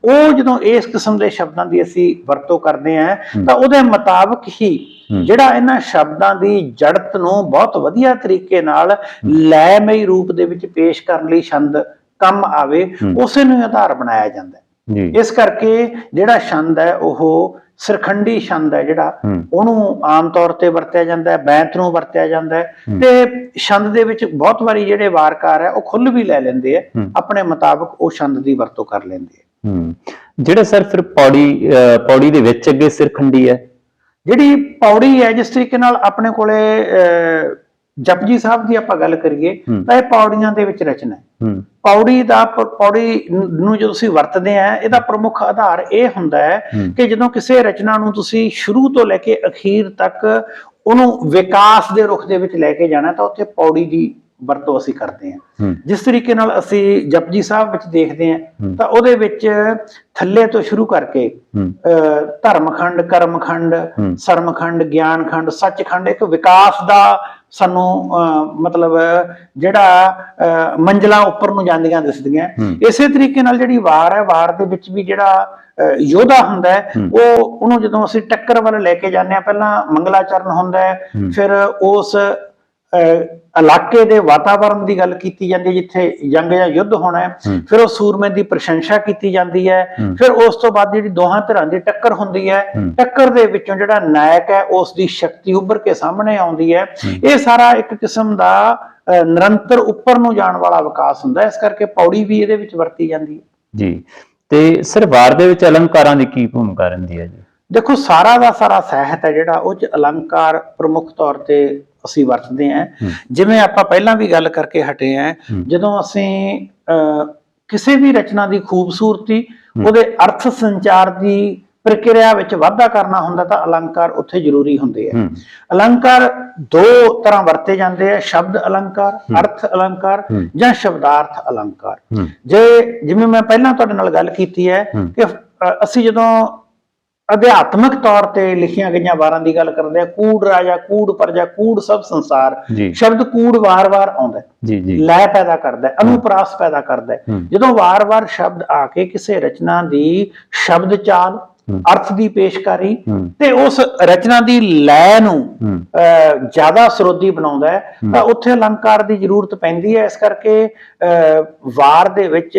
ਉਹ ਜਦੋਂ ਇਸ ਕਿਸਮ ਦੇ ਸ਼ਬਦਾਂ ਦੀ ਅਸੀਂ ਵਰਤੋਂ ਕਰਦੇ ਆ ਤਾਂ ਉਹਦੇ ਮੁਤਾਬਕ ਹੀ ਜਿਹੜਾ ਇਹਨਾਂ ਸ਼ਬਦਾਂ ਦੀ ਜੜਤ ਨੂੰ ਬਹੁਤ ਵਧੀਆ ਤਰੀਕੇ ਨਾਲ ਲੈਮਈ ਰੂਪ ਦੇ ਵਿੱਚ ਪੇਸ਼ ਕਰਨ ਲਈ ਛੰਦ ਕੰਮ ਆਵੇ, ਉਸੇ ਨੂੰ ਆਧਾਰ ਬਣਾਇਆ ਜਾਂਦਾ ਹੈ। ਇਸ ਕਰਕੇ ਜਿਹੜਾ ਛੰਦ ਹੈ ਉਹ ਸਿਰਖੰਡੀ ਛੰਦ ਹੈ, ਜਿਹੜਾ ਉਹਨੂੰ ਆਮ ਤੌਰ ਤੇ ਵਰਤਿਆ ਜਾਂਦਾ ਹੈ, ਬੈਂਤ ਨੂੰ ਵਰਤਿਆ ਜਾਂਦਾ ਹੈ ਤੇ ਛੰਦ ਦੇ ਵਿੱਚ ਬਹੁਤ ਵਾਰੀ ਜਿਹੜੇ ਵਾਰਕਾਰ ਹੈ ਉਹ ਖੁੱਲ ਵੀ ਲੈ ਲੈਂਦੇ ਆ, ਆਪਣੇ ਮੁਤਾਬਕ ਉਹ ਛੰਦ ਦੀ ਵਰਤੋਂ ਕਰ ਲੈਂਦੇ ਆ। ਜਿਹੜਾ ਸਰ ਫਿਰ ਪੌੜੀ ਦੇ ਵਿੱਚ ਅੱਗੇ ਸਿਰਖੰਡੀ ਹੈ, ਜਿਹੜੀ ਪੌੜੀ ਹੈ, ਜਿਸ ਤਰੀਕੇ ਨਾਲ ਆਪਣੇ ਕੋਲੇ ਜਪਜੀ ਸਾਹਿਬ ਦੀ ਆਪਾਂ ਗੱਲ ਕਰੀਏ ਤਾਂ ਇਹ ਪੌੜੀਆਂ ਦੇ ਵਿੱਚ ਰਚਨਾ ਹੈ। ਪੌੜੀ ਨੂੰ ਜਦੋਂ ਤੁਸੀਂ ਵਰਤਦੇ ਆ, ਇਹਦਾ ਪ੍ਰਮੁੱਖ ਆਧਾਰ ਇਹ ਹੁੰਦਾ ਹੈ ਕਿ ਜਦੋਂ ਕਿਸੇ ਰਚਨਾ ਨੂੰ ਤੁਸੀਂ ਸ਼ੁਰੂ ਤੋਂ ਲੈ ਕੇ ਅਖੀਰ ਤੱਕ ਉਹਨੂੰ ਵਿਕਾਸ ਦੇ ਰੁਖ ਦੇ ਵਿੱਚ ਲੈ ਕੇ ਜਾਣਾ ਤਾਂ ਉੱਥੇ ਪੌੜੀ ਦੀ ਵਰਤੋਂ ਅਸੀਂ ਕਰਦੇ ਹਾਂ। ਜਿਸ ਤਰੀਕੇ ਨਾਲ ਅਸੀਂ ਜਪਜੀ ਸਾਹਿਬ ਵਿੱਚ ਦੇਖਦੇ ਹਾਂ ਤਾਂ ਉਹਦੇ ਵਿੱਚ ਥੱਲੇ ਤੋਂ ਸ਼ੁਰੂ ਕਰਕੇ ਧਰਮਖੰਡ, ਕਰਮਖੰਡ, ਸਰਮਖੰਡ, ਗਿਆਨਖੰਡ, ਸੱਚਖੰਡ ਇੱਕ ਵਿਕਾਸ ਦਾ ਸਾਨੂੰ ਮਤਲਬ ਜਿਹੜਾ ਮੰਜ਼ਲਾਂ ਉੱਪਰ ਨੂੰ ਜਾਂਦੀਆਂ ਦਿਸਦੀਆਂ। ਇਸੇ ਤਰੀਕੇ ਨਾਲ ਜਿਹੜੀ ਵਾਰ ਹੈ, ਵਾਰ ਦੇ ਵਿੱਚ ਵੀ ਜਿਹੜਾ ਯੋਧਾ ਹੁੰਦਾ ਹੈ ਉਹਨੂੰ ਜਦੋਂ ਅਸੀਂ ਟੱਕਰ ਵੱਲ ਲੈ ਕੇ ਜਾਂਦੇ ਹਾਂ, ਪਹਿਲਾਂ ਮੰਗਲਾਚਰਨ ਹੁੰਦਾ ਹੈ, ਫਿਰ ਉਸ ਇਲਾਕੇ ਦੇ ਵਾਤਾਵਰਨ ਦੀ ਗੱਲ ਕੀਤੀ ਜਾਂਦੀ ਹੈ ਜਿੱਥੇ ਜੰਗ ਜਾਂ ਯੁੱਧ ਹੋਣਾ ਹੈ, ਫਿਰ ਉਹ ਸੂਰਮੇ ਦੀ ਪ੍ਰਸ਼ੰਸਾ ਕੀਤੀ ਜਾਂਦੀ ਹੈ, ਫਿਰ ਉਸ ਤੋਂ ਬਾਅਦ ਜਿਹੜੀ ਦੋਹਾਂ ਧਿਰਾਂ ਦੀ ਟੱਕਰ ਹੁੰਦੀ ਹੈ, ਟੱਕਰ ਦੇ ਵਿੱਚੋਂ ਜਿਹੜਾ ਨਾਇਕ ਹੈ ਉਸ ਦੀ ਸ਼ਕਤੀ ਉੱਭਰ ਕੇ ਸਾਹਮਣੇ ਆਉਂਦੀ ਹੈ। ਇਹ ਸਾਰਾ ਇੱਕ ਕਿਸਮ ਦਾ ਨਿਰੰਤਰ ਉੱਪਰ ਨੂੰ ਜਾਣ ਵਾਲਾ ਵਿਕਾਸ ਹੁੰਦਾ ਹੈ, ਇਸ ਕਰਕੇ ਪੌੜੀ ਵੀ ਇਹਦੇ ਵਿੱਚ ਵਰਤੀ ਜਾਂਦੀ ਹੈ। ਜੀ ਤੇ ਸਰ ਵਾਰ ਦੇ ਵਿੱਚ ਅਲੰਕਾਰਾਂ ਦੀ ਕੀ ਭੂਮਿਕਾ ਰਹਿੰਦੀ ਹੈ ਜੀ? ਦੇਖੋ, ਸਾਰਾ ਦਾ ਸਾਰਾ ਸਾਹਿਤ ਹੈ ਜਿਹੜਾ ਉਹ 'ਚ ਅਲੰਕਾਰ ਪ੍ਰਮੁੱਖ ਤੌਰ ਤੇ ਅਸੀਂ ਵਰਤਦੇ ਹਾਂ। ਜਿਵੇਂ ਆਪਾਂ ਪਹਿਲਾਂ ਵੀ ਗੱਲ ਕਰਕੇ ਹਟੇ ਹਾਂ, ਜਦੋਂ ਅਸੀਂ ਕਿਸੇ ਵੀ ਰਚਨਾ ਦੀ ਖੂਬਸੂਰਤੀ, ਉਹਦੇ ਅਰਥ ਸੰਚਾਰ ਦੀ ਪ੍ਰਕਿਰਿਆ ਵਿੱਚ ਵਾਧਾ ਕਰਨਾ ਹੁੰਦਾ ਤਾਂ ਅਲੰਕਾਰ ਉੱਥੇ ਜ਼ਰੂਰੀ ਹੁੰਦੇ ਆ। ਅਲੰਕਾਰ ਦੋ ਤਰ੍ਹਾਂ ਵਰਤੇ ਜਾਂਦੇ ਆ, ਸ਼ਬਦ ਅਲੰਕਾਰ, ਅਰਥ ਅਲੰਕਾਰ ਜਾਂ ਸ਼ਬਦਾਰਥ ਅਲੰਕਾਰ। ਜਿਵੇਂ ਮੈਂ ਪਹਿਲਾਂ ਤੁਹਾਡੇ ਨਾਲ ਗੱਲ ਕੀਤੀ ਹੈ ਕਿ ਅਸੀਂ ਜਦੋਂ ਅਧਿਆਤਮਿਕ ਤੌਰ ਤੇ ਲਿਖੀਆਂ ਗਈਆਂ ਵਾਰਾਂ ਦੀ ਗੱਲ ਕਰਦੇ ਆ, ਕੂੜ ਰਾਜਾ, ਕੂੜ ਪ੍ਰਜਾ, ਕੂੜ ਸਭ ਸੰਸਾਰ, ਸ਼ਬਦ ਕੂੜ ਵਾਰ-ਵਾਰ ਆਉਂਦਾ, ਲੈ ਪੈਦਾ ਕਰਦਾ, ਅਨੁਪਰਾਸ ਪੈਦਾ ਕਰਦਾ। ਜਦੋਂ ਵਾਰ-ਵਾਰ ਸ਼ਬਦ ਆ ਕੇ ਕਿਸੇ ਰਚਨਾ ਦੀ ਸ਼ਬਦ ਚਾਲ, ਅਰਥ ਦੀ ਪੇਸ਼ਕਾਰੀ ਤੇ ਉਸ ਰਚਨਾ ਦੀ ਲੈ ਨੂੰ ਜ਼ਿਆਦਾ ਸਰੋਦੀ ਬਣਾਉਂਦਾ ਹੈ ਤਾਂ ਉੱਥੇ ਅਲੰਕਾਰ ਦੀ ਜ਼ਰੂਰਤ ਪੈਂਦੀ ਹੈ। ਇਸ ਕਰਕੇ ਵਾਰ ਦੇ ਵਿੱਚ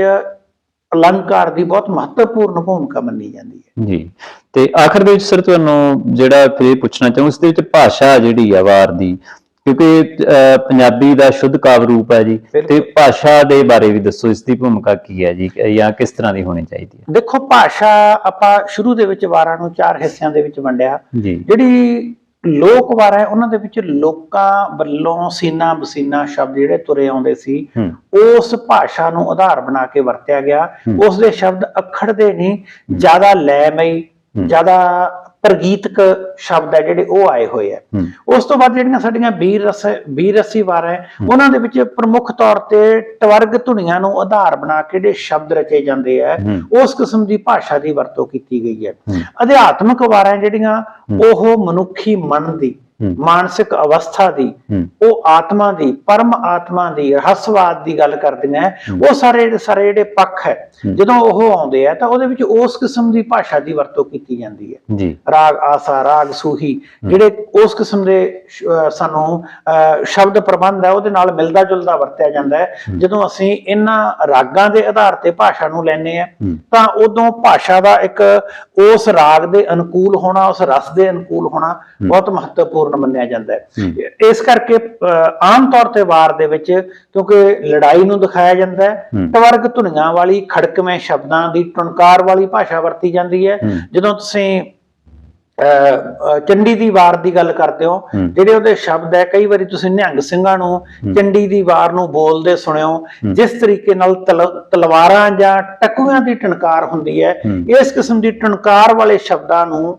ਅਲੰਕਾਰ ਦੀ ਬਹੁਤ ਮਹੱਤਵਪੂਰਨ ਭੂਮਿਕਾ ਮੰਨੀ ਜਾਂਦੀ ਹੈ। ਜੀ ਤੇ ਆਖਰ ਦੇ ਵਿੱਚ ਸਰ ਤੁਹਾਨੂੰ ਜਿਹੜਾ ਫਿਰ ਪੁੱਛਣਾ ਚਾਹੂੰ, ਇਸ ਦੇ ਵਿੱਚ ਭਾਸ਼ਾ ਜਿਹੜੀ ਆ ਵਾਰ ਦੀ, ਕਿਉਂਕਿ ਪੰਜਾਬੀ ਦਾ ਸ਼ੁੱਧ ਕਾਵਿ ਰੂਪ ਹੈ ਜੀ, ਤੇ ਭਾਸ਼ਾ ਦੇ ਬਾਰੇ ਵੀ ਦੱਸੋ, ਇਸ ਦੀ ਭੂਮਿਕਾ ਕੀ ਹੈ ਜੀ ਜਾਂ ਕਿਸ ਤਰ੍ਹਾਂ ਦੀ ਹੋਣੀ ਚਾਹੀਦੀ ਹੈ? ਦੇਖੋ, ਭਾਸ਼ਾ ਆਪਾਂ ਸ਼ੁਰੂ ਦੇ ਵਿੱਚ ਵਾਰਾਂ ਨੂੰ 4 ਹਿੱਸਿਆਂ ਦੇ ਵਿੱਚ ਵੰਡਿਆ। ਜਿਹੜੀ ਲੋਕ ਵਾਰ ਹੈ ਉਹਨਾਂ ਦੇ ਵਿੱਚ ਲੋਕਾਂ ਵੱਲੋਂ ਸੀਨਾ ਬਸੀਨਾ ਸ਼ਬਦ ਜਿਹੜੇ ਤੁਰੇ ਆਉਂਦੇ ਸੀ ਉਸ ਭਾਸ਼ਾ ਨੂੰ ਆਧਾਰ ਬਣਾ ਕੇ ਵਰਤਿਆ ਗਿਆ। ਉਸ ਦੇ ਸ਼ਬਦ ਅਖੜਦੇ ਨਹੀਂ, ਜ਼ਿਆਦਾ ਲੈਮਈ, ਜ਼ਿਆਦਾ ਪ੍ਰਗੀਤਕ ਸ਼ਬਦ ਹੈ ਜਿਹੜੇ ਉਹ ਆਏ ਹੋਏ ਆ। ਉਸ ਤੋਂ ਬਾਅਦ ਜਿਹੜੀਆਂ ਸਾਡੀਆਂ ਵੀਰ ਰਸੀ ਵਾਰਾਂ ਹੈ, ਉਹਨਾਂ ਦੇ ਵਿੱਚ ਪ੍ਰਮੁੱਖ ਤੌਰ ਤੇ ਟਵਰਗ ਧੁਨੀਆਂ ਨੂੰ ਆਧਾਰ ਬਣਾ ਕੇ ਜਿਹੜੇ ਸ਼ਬਦ ਰਚੇ ਜਾਂਦੇ ਆ, ਉਸ ਕਿਸਮ ਦੀ ਭਾਸ਼ਾ ਦੀ ਵਰਤੋਂ ਕੀਤੀ ਗਈ ਹੈ। ਅਧਿਆਤਮਕ ਵਾਰਾਂ ਜਿਹੜੀਆਂ ਉਹ ਮਨੁੱਖੀ ਮਨ ਦੀ, ਮਾਨਸਿਕ ਅਵਸਥਾ ਦੀ, ਉਹ ਆਤਮਾ ਦੀ, ਪਰਮ ਆਤਮਾ ਦੀ, ਰਹੱਸਵਾਦ ਦੀ ਗੱਲ ਕਰਦੀਆਂ। ਉਹ ਸਾਰੇ ਜਿਹੜੇ ਪੱਖ ਹੈ ਜਦੋਂ ਉਹ ਆਉਂਦੇ ਆ ਤਾਂ ਉਹਦੇ ਵਿੱਚ ਉਸ ਕਿਸਮ ਦੀ ਭਾਸ਼ਾ ਦੀ ਵਰਤੋਂ ਕੀਤੀ ਜਾਂਦੀ ਹੈ ਜੀ। ਰਾਗ ਆਸਾ, ਰਾਗ ਸੂਹੀ, ਜਿਹੜੇ ਉਸ ਕਿਸਮ ਦੇ ਸਾਨੂੰ ਸ਼ਬਦ ਪ੍ਰਬੰਧ ਹੈ ਉਹਦੇ ਨਾਲ ਮਿਲਦਾ ਜੁਲਦਾ ਵਰਤਿਆ ਜਾਂਦਾ ਹੈ। ਜਦੋਂ ਅਸੀਂ ਇਹਨਾਂ ਰਾਗਾਂ ਦੇ ਆਧਾਰ ਤੇ ਭਾਸ਼ਾ ਨੂੰ ਲੈਂਦੇ ਆ ਤਾਂ ਉਦੋਂ ਭਾਸ਼ਾ ਦਾ ਇੱਕ ਉਸ ਰਾਗ ਦੇ ਅਨੁਕੂਲ ਹੋਣਾ, ਉਸ ਰਸ ਦੇ ਅਨੁਕੂਲ ਹੋਣਾ ਬਹੁਤ ਮਹੱਤਵਪੂਰਨ ਮੰਨਿਆ ਜਾਂਦਾ ਹੈ। ਇਸ ਕਰਕੇ ਆਮ ਤੌਰ ਤੇ ਵਾਰ ਦੇ ਵਿੱਚ ਕਿਉਂਕਿ ਲੜਾਈ ਨੂੰ ਦਿਖਾਇਆ ਜਾਂਦਾ ਹੈ, ਟਵਰਗ ਧੁਨੀਆਂ ਵਾਲੀ ਖੜਕਵੇਂ ਸ਼ਬਦਾਂ ਦੀ ਟੁਣਕਾਰ ਵਾਲੀ ਭਾਸ਼ਾ ਵਰਤੀ ਜਾਂਦੀ ਹੈ। ਜਦੋਂ ਤੁਸੀਂ ਚੰਡੀ ਦੀ ਵਾਰ ਦੀ ਗੱਲ ਕਰਦੇ ਹੋ, ਜਿਹੜੇ ਉਹਦੇ ਸ਼ਬਦ ਹੈ, ਕਈ ਵਾਰੀ ਤੁਸੀਂ ਨਿਹੰਗ ਸਿੰਘਾਂ ਨੂੰ ਚੰਡੀ ਦੀ ਵਾਰ ਨੂੰ ਬੋਲਦੇ ਸੁਣਿਓ, ਜਿਸ ਤਰੀਕੇ ਨਾਲ ਤਲਵਾਰਾਂ ਜਾਂ ਟਕੂਆਂ ਦੀ ਟਣਕਾਰ ਹੁੰਦੀ ਹੈ, ਇਸ ਕਿਸਮ ਦੀ ਟਣਕਾਰ ਵਾਲੇ ਸ਼ਬਦਾਂ ਨੂੰ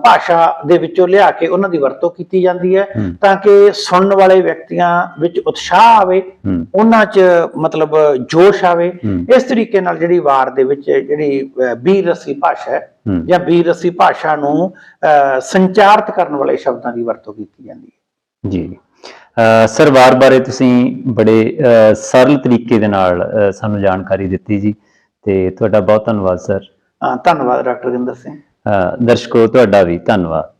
ਭਾਸ਼ਾ ਦੇ ਵਿੱਚੋਂ ਲਿਆ ਕੇ ਉਹਨਾਂ ਦੀ ਵਰਤੋਂ ਕੀਤੀ ਜਾਂਦੀ ਹੈ ਤਾਂ ਕਿ ਸੁਣਨ ਵਾਲੇ ਵਿਅਕਤੀਆਂ ਵਿੱਚ ਉਤਸ਼ਾਹ ਆਵੇ, ਉਹਨਾਂ 'ਚ ਮਤਲਬ ਜੋਸ਼ ਆਵੇ। ਇਸ ਤਰੀਕੇ ਨਾਲ ਜਿਹੜੀ ਵਾਰ ਦੇ ਵਿੱਚ ਜਿਹੜੀ ਵੀਰ ਰਸੀ ਭਾਸ਼ਾ ਹੈ ਜਾਂ ਵੀਰ ਰਸੀ ਭਾਸ਼ਾ ਨੂੰ ਸੰਚਾਰਿਤ ਕਰਨ ਵਾਲੇ ਸ਼ਬਦਾਂ ਦੀ ਵਰਤੋਂ ਕੀਤੀ ਜਾਂਦੀ ਹੈ ਜੀ। ਸਰ, ਵਾਰ ਬਾਰੇ ਤੁਸੀਂ ਬੜੇ ਸਰਲ ਤਰੀਕੇ ਦੇ ਨਾਲ ਸਾਨੂੰ ਜਾਣਕਾਰੀ ਦਿੱਤੀ ਜੀ, ਤੇ ਤੁਹਾਡਾ ਬਹੁਤ ਧੰਨਵਾਦ ਸਰ। ਧੰਨਵਾਦ ਡਾਕਟਰ ਗਿੰਦਰ ਸਿੰਘ। ਦਰਸ਼ਕੋ, ਤੁਹਾਡਾ ਵੀ ਧੰਨਵਾਦ।